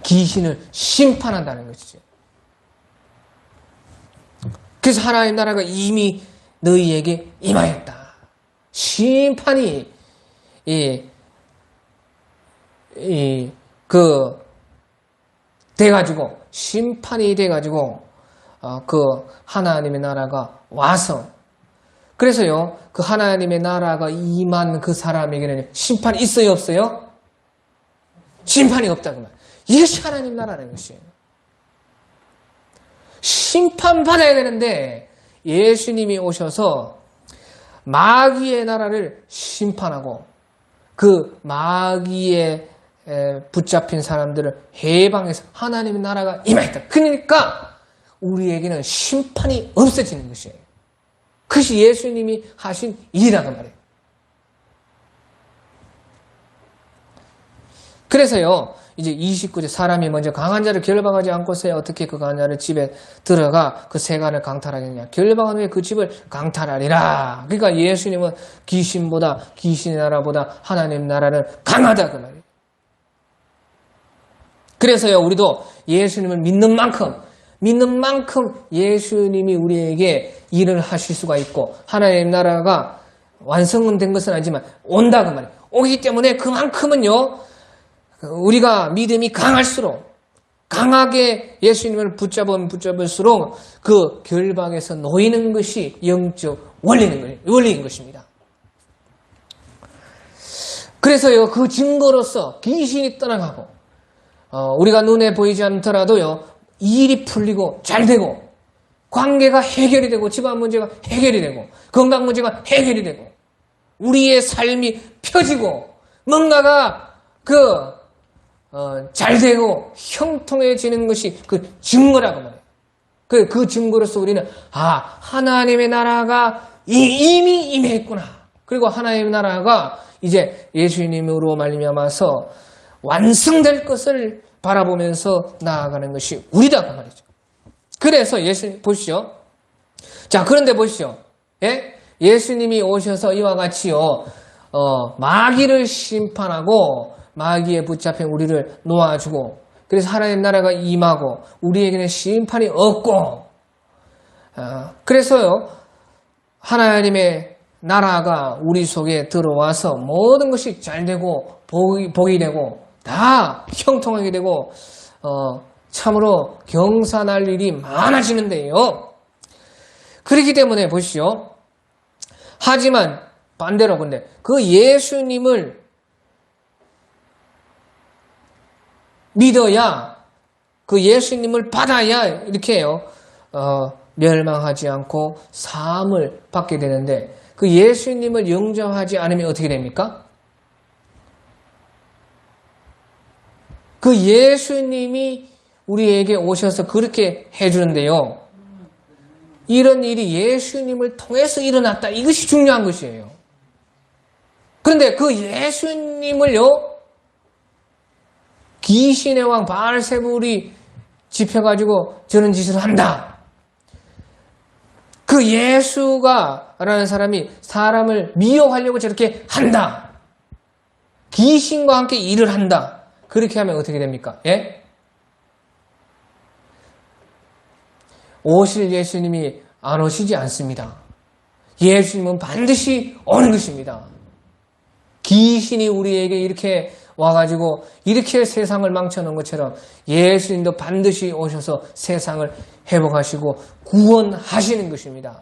귀신을 심판한다는 것이죠. 그래서 하나님의 나라가 이미 너희에게 임하였다. 심판이 돼가지고, 심판이 돼가지고, 그 하나님의 나라가 와서, 그래서요, 그 하나님의 나라가 임한 그 사람에게는 심판이 있어요, 없어요? 심판이 없다고 말. 이것이 하나님 나라라는 것이에요. 심판받아야 되는데, 예수님이 오셔서 마귀의 나라를 심판하고, 그 마귀에 붙잡힌 사람들을 해방해서 하나님의 나라가 임하였다. 그러니까 우리에게는 심판이 없어지는 것이에요. 그것이 예수님이 하신 일이라고 말해요. 그래서요, 이제 29절 사람이 먼저 강한 자를 결박하지 않고서야 어떻게 그 강한 자를 집에 들어가 그 세간을 강탈하겠냐. 결박한 후에 그 집을 강탈하리라. 그러니까 예수님은 귀신의 나라보다 하나님 나라는 강하다 그 말이에요. 그래서요, 우리도 예수님을 믿는 만큼 예수님이 우리에게 일을 하실 수가 있고, 하나님 나라가 완성은 된 것은 아니지만 온다 그 말이에요. 오기 때문에 그만큼은요, 우리가 믿음이 강할수록, 강하게 예수님을 붙잡을수록 그 결박에서 놓이는 것이 영적 원리인 것입니다. 그래서요, 그 증거로서 귀신이 떠나가고, 우리가 눈에 보이지 않더라도요, 일이 풀리고 잘 되고, 관계가 해결이 되고, 집안 문제가 해결이 되고, 건강 문제가 해결이 되고, 우리의 삶이 펴지고, 뭔가가 잘되고 형통해지는 것이 그 증거라고 말해요. 그 증거로서 우리는 하나님의 나라가 이미 임했구나. 그리고 하나님의 나라가 이제 예수님으로 말미암아서 완성될 것을 바라보면서 나아가는 것이 우리다 그 말이죠. 그래서 예수님 보시죠. 자, 그런데 보시죠. 예? 예수님이 오셔서 이와 같이요, 마귀를 심판하고 마귀에 붙잡힌 우리를 놓아주고, 그래서 하나님 나라가 임하고 우리에게는 심판이 없고, 그래서요 하나님의 나라가 우리 속에 들어와서 모든 것이 잘되고 복이 되고 다 형통하게 되고 참으로 경사날 일이 많아지는데요. 그렇기 때문에 보시죠. 하지만 반대로 근데 그 예수님을 믿어야, 그 예수님을 받아야 이렇게 해요. 멸망하지 않고 사함을 받게 되는데, 그 예수님을 영접하지 않으면 어떻게 됩니까? 그 예수님이 우리에게 오셔서 그렇게 해주는데요. 이런 일이 예수님을 통해서 일어났다. 이것이 중요한 것이에요. 그런데 그 예수님을요, 귀신의 왕 바알세불이 집혀가지고 저런 짓을 한다. 그 예수가라는 사람이 사람을 미혹하려고 저렇게 한다. 귀신과 함께 일을 한다. 그렇게 하면 어떻게 됩니까? 예? 오실 예수님이 안 오시지 않습니다. 예수님은 반드시 오는 것입니다. 귀신이 우리에게 이렇게 와가지고 이렇게 세상을 망쳐놓은 것처럼 예수님도 반드시 오셔서 세상을 회복하시고 구원하시는 것입니다.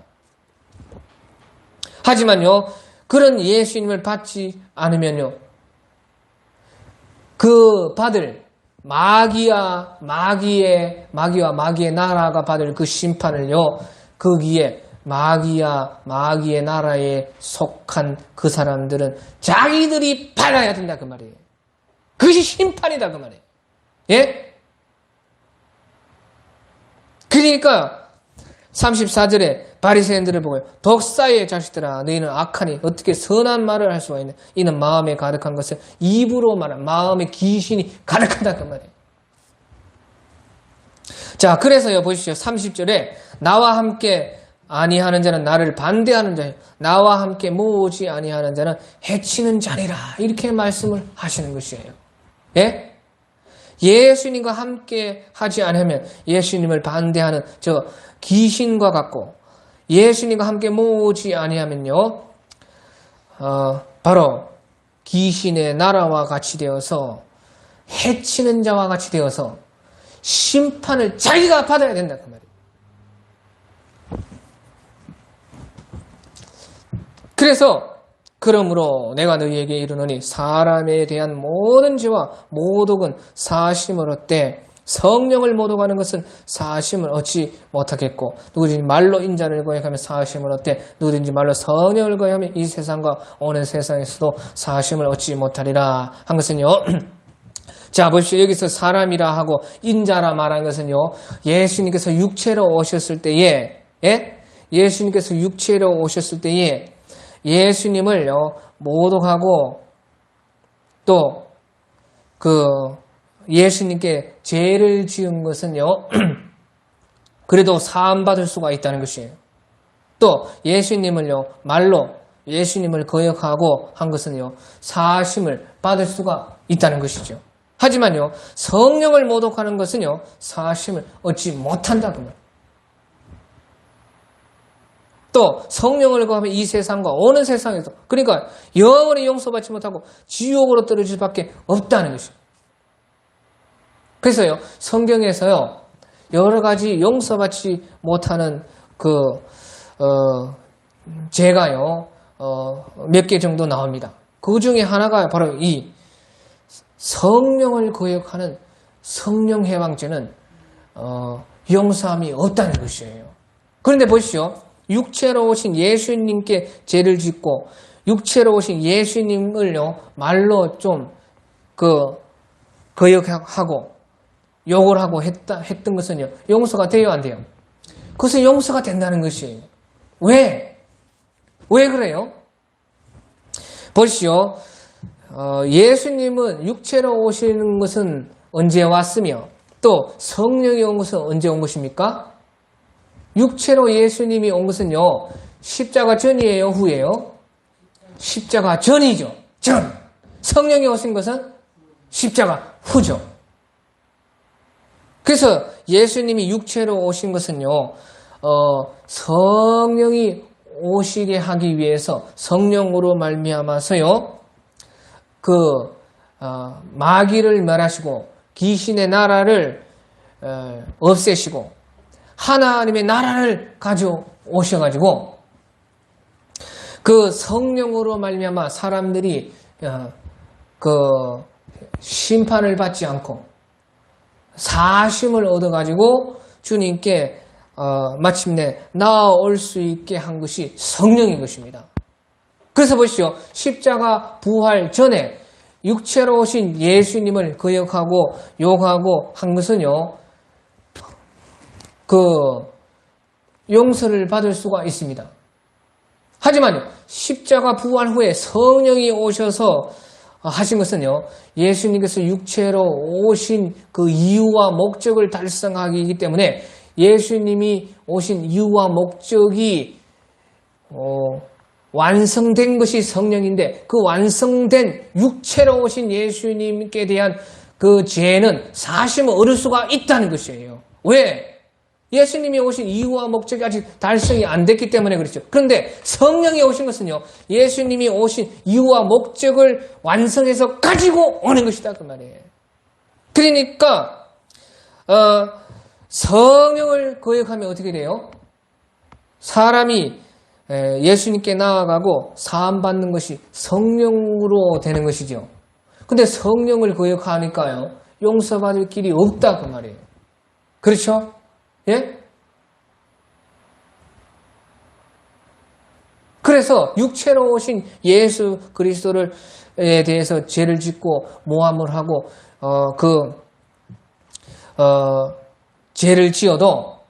하지만요, 그런 예수님을 받지 않으면요, 그 받을 마귀와 마귀의 나라가 받을 그 심판을요, 거기에 마귀와 마귀의 나라에 속한 그 사람들은 자기들이 받아야 된다 그 말이에요. 그것이 심판이다 그 말이에요. 예? 그러니까 34절에 바리새인들을 보고 독사의 자식들아, 너희는 악하니 어떻게 선한 말을 할 수가 있냐? 이는 마음에 가득한 것을 입으로 말한, 마음에 귀신이 가득하다 그 말이에요. 자, 그래서요 보십시오. 30절에 나와 함께 아니하는 자는 나를 반대하는 자요, 나와 함께 모으지 아니하는 자는 해치는 자니라, 이렇게 말씀을 하시는 것이에요. 예? 예수님과 함께 하지 않으면 예수님을 반대하는 저 귀신과 같고, 예수님과 함께 모으지 아니하면요, 바로 귀신의 나라와 같이 되어서 해치는 자와 같이 되어서 심판을 자기가 받아야 된다 그 말이에요. 그래서 그러므로 내가 너희에게 이르노니 사람에 대한 모든 죄와 모독은 사심을 얻되 성령을 모독하는 것은 사심을 얻지 못하겠고, 누구든지 말로 인자를 거역하면 사심을 얻되 누구든지 말로 성령을 거역하면 이 세상과 오는 세상에서도 사심을 얻지 못하리라 한 것은요. 자, 보십시오. 여기서 사람이라 하고 인자라 말한 것은요, 예수님께서 육체로 오셨을 때에, 예? 예수님께서 육체로 오셨을 때에 예수님을요 모독하고 또 예수님께 죄를 지은 것은요 그래도 사함받을 수가 있다는 것이에요. 또 예수님을요 말로 예수님을 거역하고 한 것은요 사심을 받을 수가 있다는 것이죠. 하지만요 성령을 모독하는 것은요 사심을 얻지 못한다고 말합니다. 또 성령을 거하면 이 세상과 오는 세상에서, 그러니까 영원히 용서받지 못하고 지옥으로 떨어질 수밖에 없다는 것입니다. 그래서요 성경에서요 여러 가지 용서받지 못하는 죄가요 몇 개 정도 나옵니다. 그 중에 하나가 바로 이 성령을 거역하는 성령 해방죄는 용서함이 없다는 것이에요. 그런데 보시죠. 육체로 오신 예수님께 죄를 짓고 육체로 오신 예수님을요 말로 좀 거역하고 욕을 하고 했던 것은요, 용서가 돼요, 안 돼요? 그것은 용서가 된다는 것이에요. 왜? 왜 그래요? 보시오. 예수님은 육체로 오시는 것은 언제 왔으며 또 성령이 온 것은 언제 온 것입니까? 육체로 예수님이 온 것은요, 십자가 전이에요, 후예요? 십자가 전이죠. 전. 성령이 오신 것은 십자가 후죠. 그래서 예수님이 육체로 오신 것은요, 성령이 오시게 하기 위해서 성령으로 말미암아서요, 마귀를 멸하시고 귀신의 나라를 없애시고 하나님의 나라를 가져오셔가지고 그 성령으로 말미암아 사람들이 심판을 받지 않고 사심을 얻어가지고 주님께 마침내 나아올 수 있게 한 것이 성령인 것입니다. 그래서 보시오. 십자가 부활 전에 육체로 오신 예수님을 거역하고 욕하고 한 것은요, 용서를 받을 수가 있습니다. 하지만 십자가 부활 후에 성령이 오셔서 하신 것은요, 예수님께서 육체로 오신 그 이유와 목적을 달성하기 때문에 예수님이 오신 이유와 목적이 완성된 것이 성령인데 그 완성된 육체로 오신 예수님께 대한 그 죄는 사심을 얻을 수가 있다는 것이에요. 왜? 예수님이 오신 이유와 목적이 아직 달성이 안 됐기 때문에 그렇죠. 그런데 성령이 오신 것은요, 예수님이 오신 이유와 목적을 완성해서 가지고 오는 것이다 그 말이에요. 그러니까 성령을 거역하면 어떻게 돼요? 사람이 예수님께 나아가고 사함받는 것이 성령으로 되는 것이죠. 근데 성령을 거역하니까요, 용서받을 길이 없다 그 말이에요. 그렇죠? 예? 그래서 육체로 오신 예수 그리스도에 대해서 죄를 짓고 모함을 하고 죄를 지어도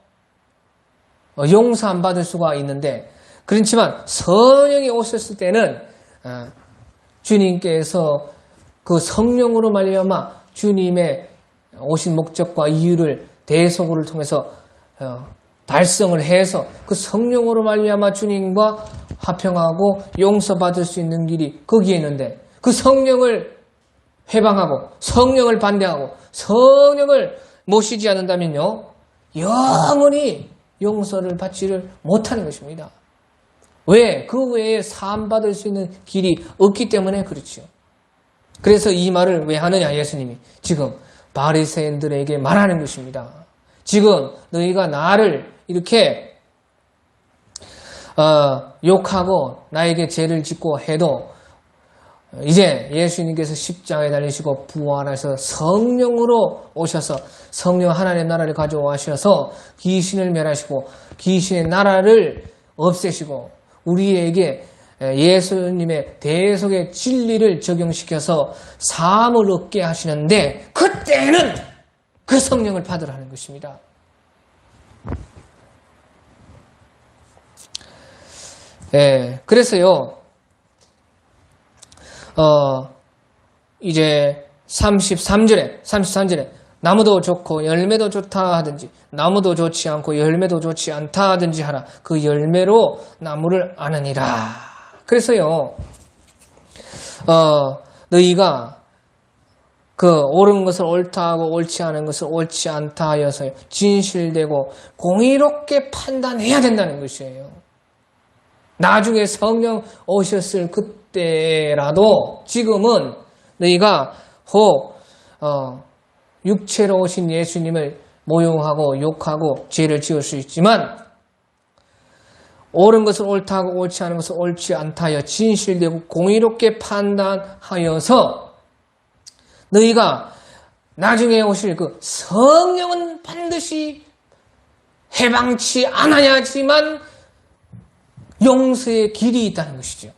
용서 안 받을 수가 있는데, 그렇지만 성령이 오셨을 때는 주님께서 그 성령으로 말미암아 주님의 오신 목적과 이유를 대속을 통해서 달성을 해서 그 성령으로 말미암아 주님과 화평하고 용서받을 수 있는 길이 거기에 있는데, 그 성령을 회방하고 성령을 반대하고 성령을 모시지 않는다면요, 영원히 용서를 받지를 못하는 것입니다. 왜? 그 외에 사함받을 수 있는 길이 없기 때문에 그렇죠. 그래서 이 말을 왜 하느냐, 예수님이 지금 바리새인들에게 말하는 것입니다. 지금 너희가 나를 이렇게 욕하고 나에게 죄를 짓고 해도 이제 예수님께서 십자가에 달리시고 부활하셔서 성령으로 오셔서 성령 하나님의 나라를 가져오셔서 귀신을 멸하시고 귀신의 나라를 없애시고 우리에게 예수님의 대속의 진리를 적용시켜서 사함을 얻게 하시는데, 그때는 그 성령을 받으라는 것입니다. 그래서요, 이제 33절에 나무도 좋고 열매도 좋다 하든지 나무도 좋지 않고 열매도 좋지 않다 하든지 하라. 그 열매로 나무를 아느니라. 그래서요, 너희가 그 옳은 것을 옳다 하고 옳지 않은 것을 옳지 않다 하여서 진실되고 공의롭게 판단해야 된다는 것이에요. 나중에 성령 오셨을 그때라도 지금은 너희가 혹 육체로 오신 예수님을 모욕하고 욕하고 죄를 지을 수 있지만, 옳은 것을 옳다 하고 옳지 않은 것을 옳지 않다 하여 진실되고 공의롭게 판단하여서 너희가 나중에 오실 그 성령은 반드시 해방치 않아야지만 용서의 길이 있다는 것이죠.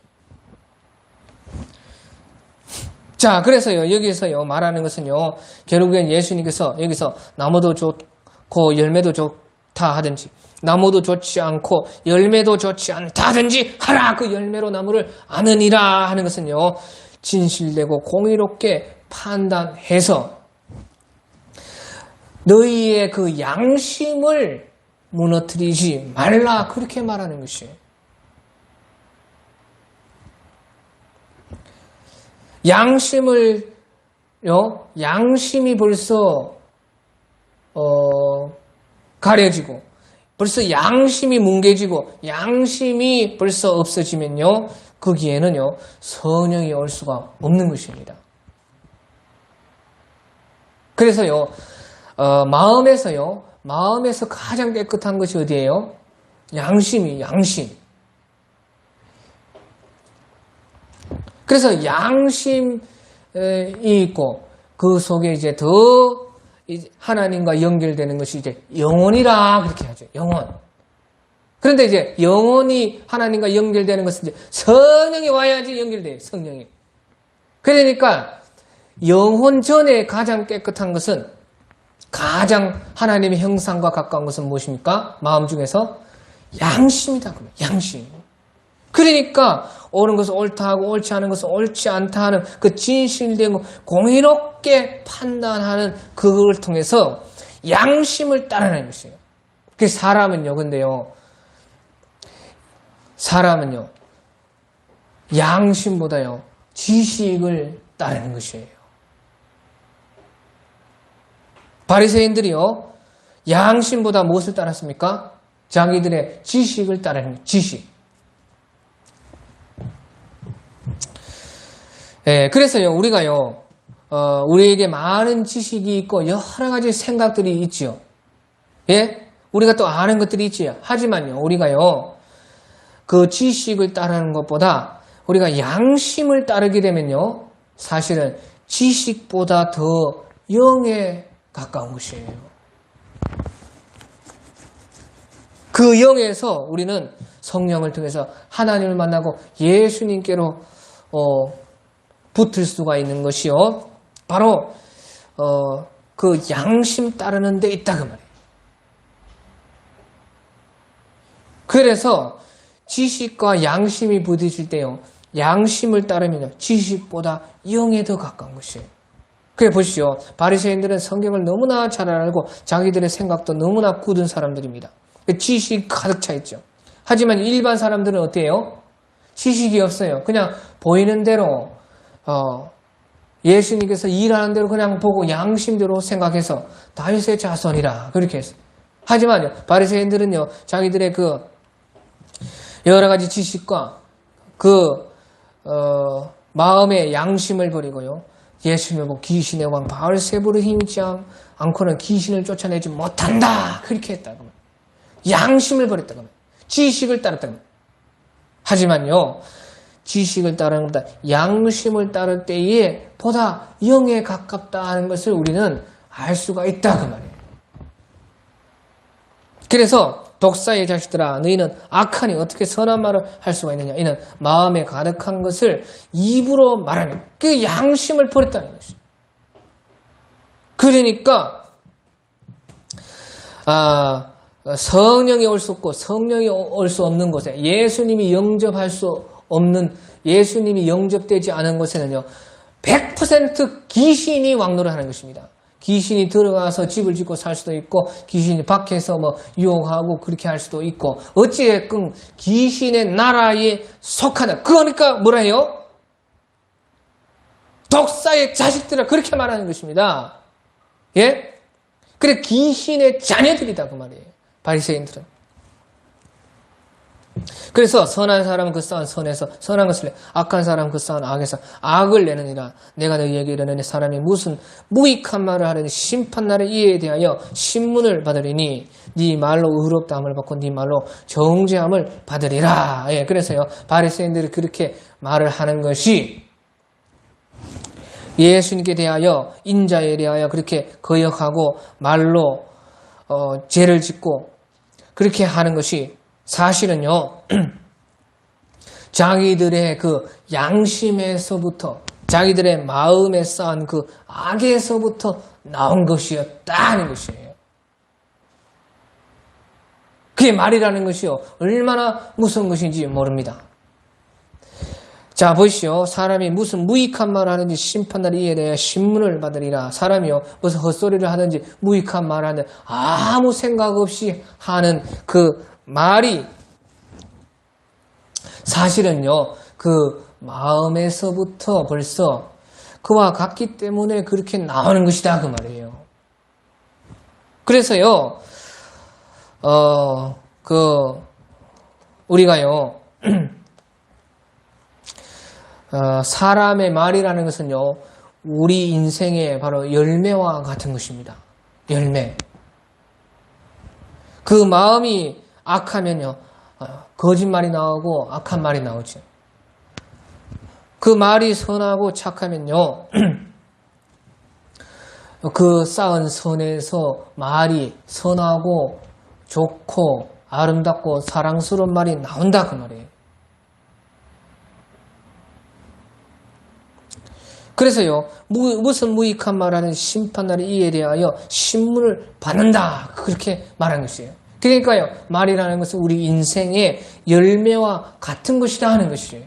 자, 그래서요, 여기서요, 말하는 것은요, 결국엔 예수님께서 여기서 나무도 좋고 열매도 좋다 하든지, 나무도 좋지 않고 열매도 좋지 않다 하든지 하라! 그 열매로 나무를 아느니라 하는 것은요, 진실되고 공의롭게 판단해서 너희의 그 양심을 무너뜨리지 말라. 그렇게 말하는 것이에요. 양심이 벌써 가려지고 벌써 양심이 뭉개지고 양심이 벌써 없어지면요, 거기에는요 성령이 올 수가 없는 것입니다. 그래서요 마음에서 가장 깨끗한 것이 어디예요? 양심. 그래서 양심이 있고 그 속에 이제 더 하나님과 연결되는 것이 이제 영혼이라 그렇게 하죠. 영혼. 그런데 이제 영혼이 하나님과 연결되는 것은 이제 성령이 와야지 연결돼요. 성령이. 그러니까 영혼 전에 가장 깨끗한 것은, 가장 하나님의 형상과 가까운 것은 무엇입니까? 마음 중에서 양심이다. 양심. 그러니까 옳은 것은 옳다 하고 옳지 않은 것은 옳지 않다 하는 그 진실된 거 공의롭게 판단하는 그걸 통해서 양심을 따르는 것이에요. 그 사람은요, 근데요, 사람은요 양심보다요 지식을 따르는 것이에요. 바리새인들이요 양심보다 무엇을 따랐습니까? 자기들의 지식을 따르는 거예요. 지식. 예, 그래서요, 우리가요, 우리에게 많은 지식이 있고, 여러 가지 생각들이 있지요. 예? 우리가 또 아는 것들이 있지요. 하지만요, 우리가요, 그 지식을 따르는 것보다, 우리가 양심을 따르게 되면요, 사실은 지식보다 더 영에 가까운 것이에요. 그 영에서 우리는 성령을 통해서 하나님을 만나고 예수님께로, 붙을 수가 있는 것이요. 바로 그 양심 따르는 데 있다 그 말이에요. 그래서 지식과 양심이 부딪힐 때요. 양심을 따르면 지식보다 영에 더 가까운 것이에요. 그래 보시죠. 바리새인들은 성경을 너무나 잘 알고 자기들의 생각도 너무나 굳은 사람들입니다. 지식이 가득 차 있죠. 하지만 일반 사람들은 어때요? 지식이 없어요. 그냥 보이는 대로 예수님께서 일하는 대로 그냥 보고 양심대로 생각해서 다윗의 자손이라 그렇게 했어요. 하지만요, 바리새인들은요, 자기들의 그 여러 가지 지식과 그 마음의 양심을 버리고요, 예수님을 보고 귀신의 왕 바알세불의 힘있지 않고는 귀신을 쫓아내지 못한다 그렇게 했다고. 양심을 버렸다고. 지식을 따랐다고. 하지만요, 지식을 따르는 것보다 양심을 따를 때에 보다 영에 가깝다 하는 것을 우리는 알 수가 있다 그 말이에요. 그래서 독사의 자식들아, 너희는 악하니 어떻게 선한 말을 할 수가 있느냐. 이는 마음에 가득한 것을 입으로 말하는, 그 양심을 버렸다는 것이죠. 그러니까 성령이 올 수 없고 성령이 올 수 없는 곳에, 예수님이 영접할 수 없는, 예수님이 영접되지 않은 곳에는요 100% 귀신이 왕노를 하는 것입니다. 귀신이 들어가서 집을 짓고 살 수도 있고, 귀신이 밖에서 뭐 유혹하고 그렇게 할 수도 있고, 어찌됐건 귀신의 나라에 속하는, 그러니까 뭐라 해요? 독사의 자식들아, 그렇게 말하는 것입니다. 예? 그래, 귀신의 자녀들이다 그 말이에요, 바리새인들은. 그래서 선한 사람은 그 쌓은 선에서 선한 것을 내, 악한 사람은 그 쌓은 악에서 악을 내느니라. 내가 너희에게 이르노니 사람이 무슨 무익한 말을 하려니 심판날에 이에 대하여 신문을 받으리니 네 말로 의롭다함을 받고 네 말로 정죄함을 받으리라. 예, 그래서요 바리새인들이 그렇게 말을 하는 것이 예수님께 대하여, 인자에 대하여 그렇게 거역하고 말로 죄를 짓고 그렇게 하는 것이 사실은요 자기들의 그 양심에서부터 자기들의 마음에 쌓은 그 악에서부터 나온 것이었다 하는 것이에요. 그게 말이라는 것이요, 얼마나 무서운 것인지 모릅니다. 자, 보시오. 사람이 무슨 무익한 말을 하는지 심판날 이에 대해 신문을 받으리라. 사람이요, 무슨 헛소리를 하든지 무익한 말을 하는데 아무 생각 없이 하는 그 말이 사실은요, 그 마음에서부터 벌써 그와 같기 때문에 그렇게 나오는 것이다 그 말이에요. 그래서요, 우리가요, 사람의 말이라는 것은요, 우리 인생의 바로 열매와 같은 것입니다. 열매. 그 마음이 악하면요, 거짓말이 나오고 악한 말이 나오죠. 그 말이 선하고 착하면요, 그 쌓은 선에서 말이 선하고 좋고 아름답고 사랑스러운 말이 나온다 그 말이에요. 그래서요, 무슨 무익한 말하는 심판날의 이에 대하여 신문을 받는다 그렇게 말한 것이에요. 그러니까요, 말이라는 것은 우리 인생의 열매와 같은 것이다 하는 것이에요.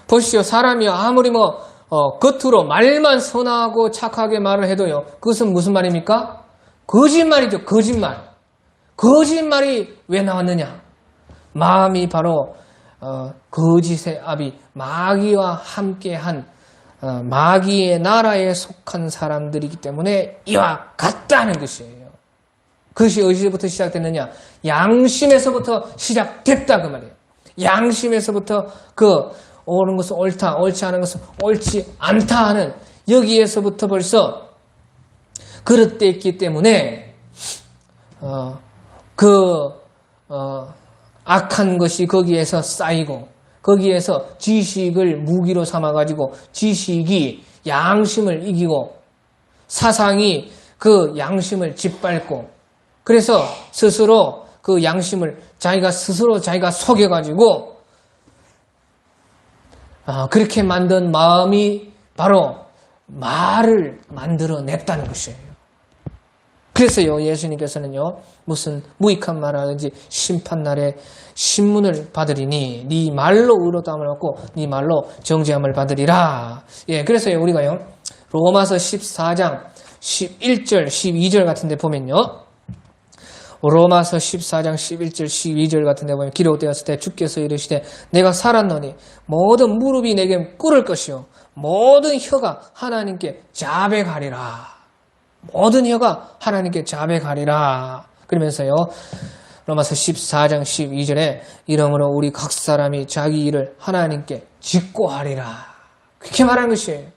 보시죠. 사람이 아무리 겉으로 말만 선하고 착하게 말을 해도요, 그것은 무슨 말입니까? 거짓말이죠. 거짓말. 거짓말이 왜 나왔느냐? 마음이 바로 거짓의 아비 마귀와 함께한 마귀의 나라에 속한 사람들이기 때문에 이와 같다는 것이에요. 그것이 어디서부터 시작됐느냐? 양심에서부터 시작됐다 그 말이에요. 양심에서부터 옳은 것은 옳다, 옳지 않은 것은 옳지 않다 하는 여기에서부터 벌써 그릇됐기 때문에 악한 것이 거기에서 쌓이고 거기에서 지식을 무기로 삼아가지고 지식이 양심을 이기고 사상이 그 양심을 짓밟고 그래서 스스로 그 양심을 자기가 속여가지고 그렇게 만든 마음이 바로 말을 만들어냈다는 것이에요. 그래서요, 예수님께서는요, 무슨 무익한 말을 하든지 심판날에 신문을 받으리니 네 말로 의롭다함을 얻고 네 말로 정죄함을 받으리라. 예, 그래서요, 우리가요, 로마서 14장 11절, 12절 같은 데 보면요, 로마서 14장 11절 12절 같은 데 보면 기록되었을 때 주께서 이르시되 내가 살았노니 모든 무릎이 내게 꿇을 것이요 모든 혀가 하나님께 자백하리라. 모든 혀가 하나님께 자백하리라. 그러면서요, 로마서 14장 12절에 이러므로 우리 각 사람이 자기 일을 하나님께 직고하리라. 그렇게 말하는 것이에요.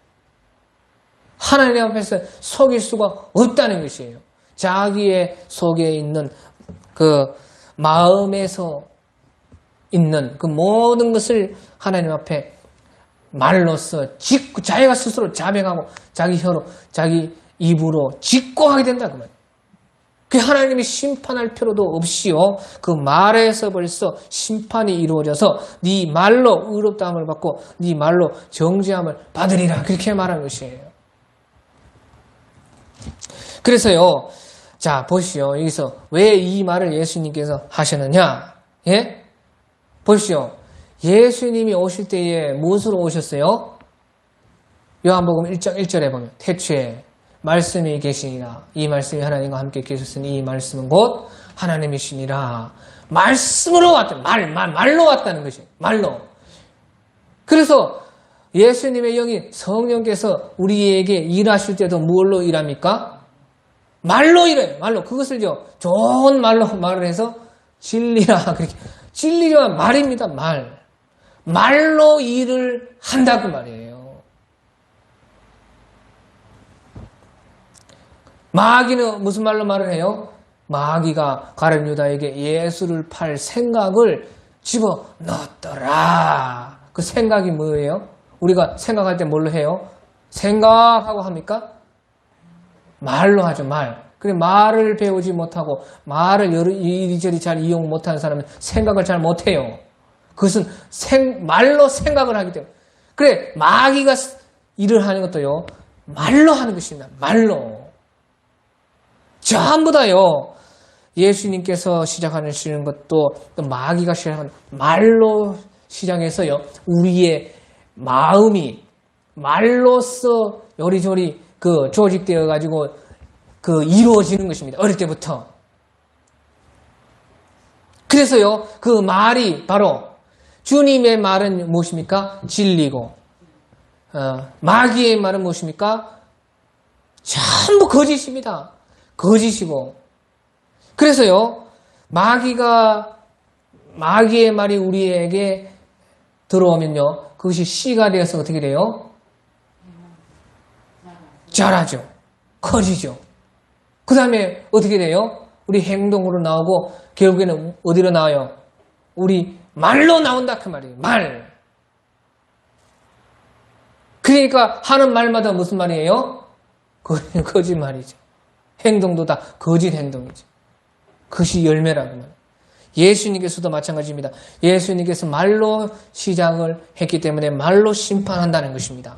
하나님 앞에서 속일 수가 없다는 것이에요. 자기의 속에 있는 그 마음에서 있는 그 모든 것을 하나님 앞에 말로써 짓고 자기가 스스로 자백하고 자기 혀로 자기 입으로 직고하게 된다 그 말이에요. 그 하나님이 심판할 필요도 없이요, 그 말에서 벌써 심판이 이루어져서 네 말로 의롭다함을 받고 네 말로 정죄함을 받으리라 그렇게 말한 것이에요. 그래서요, 자 보시오. 여기서 왜 이 말을 예수님께서 하셨느냐? 예? 보시오. 예수님이 오실 때에 무엇으로 오셨어요? 요한복음 1장 1절에 보면 태초에 말씀이 계시니라. 이 말씀이 하나님과 함께 계셨으니 이 말씀은 곧 하나님이시니라. 말씀으로 왔다. 말로 왔다는 것이에요. 말로. 그래서 예수님의 영이 성령께서 우리에게 일하실 때도 뭘로 일합니까? 말로 일해요. 말로. 그것을요, 좋은 말로 말을 해서 진리라. 그렇게. 진리가 말입니다. 말로 일을 한다고 말이에요. 마귀는 무슨 말로 말을 해요? 마귀가 가룟 유다에게 예수를 팔 생각을 집어넣었더라. 그 생각이 뭐예요? 우리가 생각할 때 뭘로 해요? 생각하고 합니까? 말로 하죠, 말. 그래, 말을 배우지 못하고, 말을 이리저리 잘 이용 못하는 사람은 생각을 잘 못해요. 그것은 말로 생각을 하기 때문에. 그래, 마귀가 일을 하는 것도요, 말로 하는 것입니다. 말로. 전부 다요, 예수님께서 시작하시는 것도 또 마귀가 시작하는 말로 시작해서요, 우리의 마음이 말로써 요리조리 조직되어 가지고 이루어지는 것입니다. 어릴 때부터. 그래서요, 그 말이 바로 주님의 말은 무엇입니까? 진리고, 마귀의 말은 무엇입니까? 전부 거짓입니다. 거짓이고. 그래서요, 마귀의 말이 우리에게 들어오면요, 그것이 씨가 되어서 어떻게 돼요? 자라죠. 커지죠. 그 다음에 어떻게 돼요? 우리 행동으로 나오고, 결국에는 어디로 나와요? 우리 말로 나온다, 그 말이에요. 말. 그러니까 하는 말마다 무슨 말이에요? 거짓말이죠. 행동도 다 거짓 행동이죠. 그것이 열매라고 말이에요. 예수님께서도 마찬가지입니다. 예수님께서 말로 시작을 했기 때문에 말로 심판한다는 것입니다.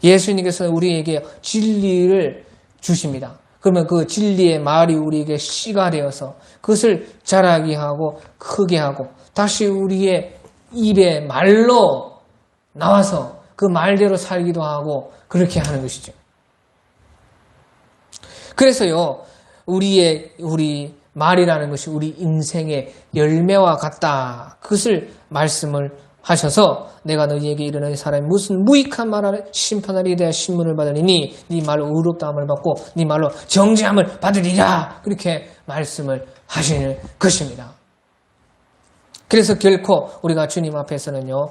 예수님께서 우리에게 진리를 주십니다. 그러면 그 진리의 말이 우리에게 씨가 되어서 그것을 자라게 하고 크게 하고 다시 우리의 입에 말로 나와서 그 말대로 살기도 하고 그렇게 하는 것이죠. 그래서요, 우리 말이라는 것이 우리 인생의 열매와 같다. 그것을 말씀을 하셔서 내가 너희에게 이르는 사람이 무슨 무익한 말을 심판하리에 대한 신문을 받으리니 네 말로 의롭다함을 받고 네 말로 정죄함을 받으리라. 그렇게 말씀을 하시는 것입니다. 그래서 결코 우리가 주님 앞에서는요,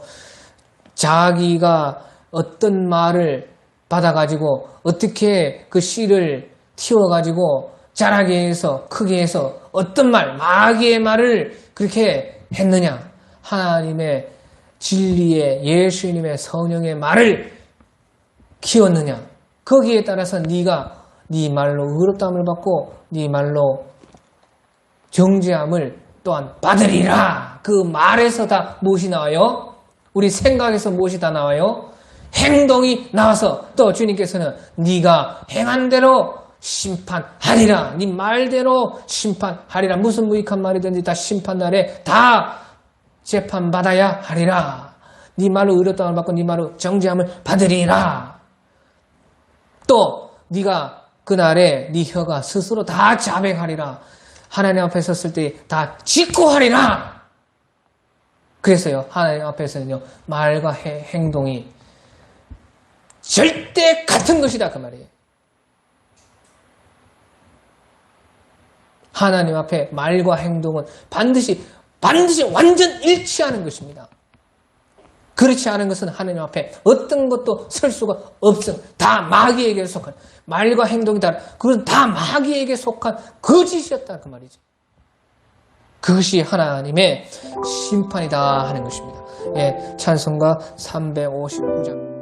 자기가 어떤 말을 받아가지고 어떻게 그 씨를 틔워가지고 자라게 해서 크게 해서 어떤 말, 마귀의 말을 그렇게 했느냐. 하나님의 진리의 예수님의 성령의 말을 키웠느냐. 거기에 따라서 네가 네 말로 의롭다함을 받고 네 말로 정죄함을 또한 받으리라. 그 말에서 다 무엇이 나와요? 우리 생각에서 무엇이 다 나와요? 행동이 나와서 또 주님께서는 네가 행한 대로 심판하리라. 네 말대로 심판하리라. 무슨 무익한 말이든지 다 심판날에 다 재판받아야 하리라. 네 말로 의롭다함을 받고 네 말로 정죄함을 받으리라. 또 네가 그날에 네 혀가 스스로 다 자백하리라. 하나님 앞에 섰을 때 다 직고하리라. 그래서요, 하나님 앞에서는요, 말과 행동이 절대 같은 것이다 그 말이에요. 하나님 앞에 말과 행동은 반드시 완전 일치하는 것입니다. 그렇지 않은 것은 하나님 앞에 어떤 것도 설 수가 없음. 다 마귀에게 속한 말과 행동이 다른 그건 다 마귀에게 속한 거짓이었다 그 말이죠. 그것이 하나님의 심판이다 하는 것입니다. 예, 찬송가 359장.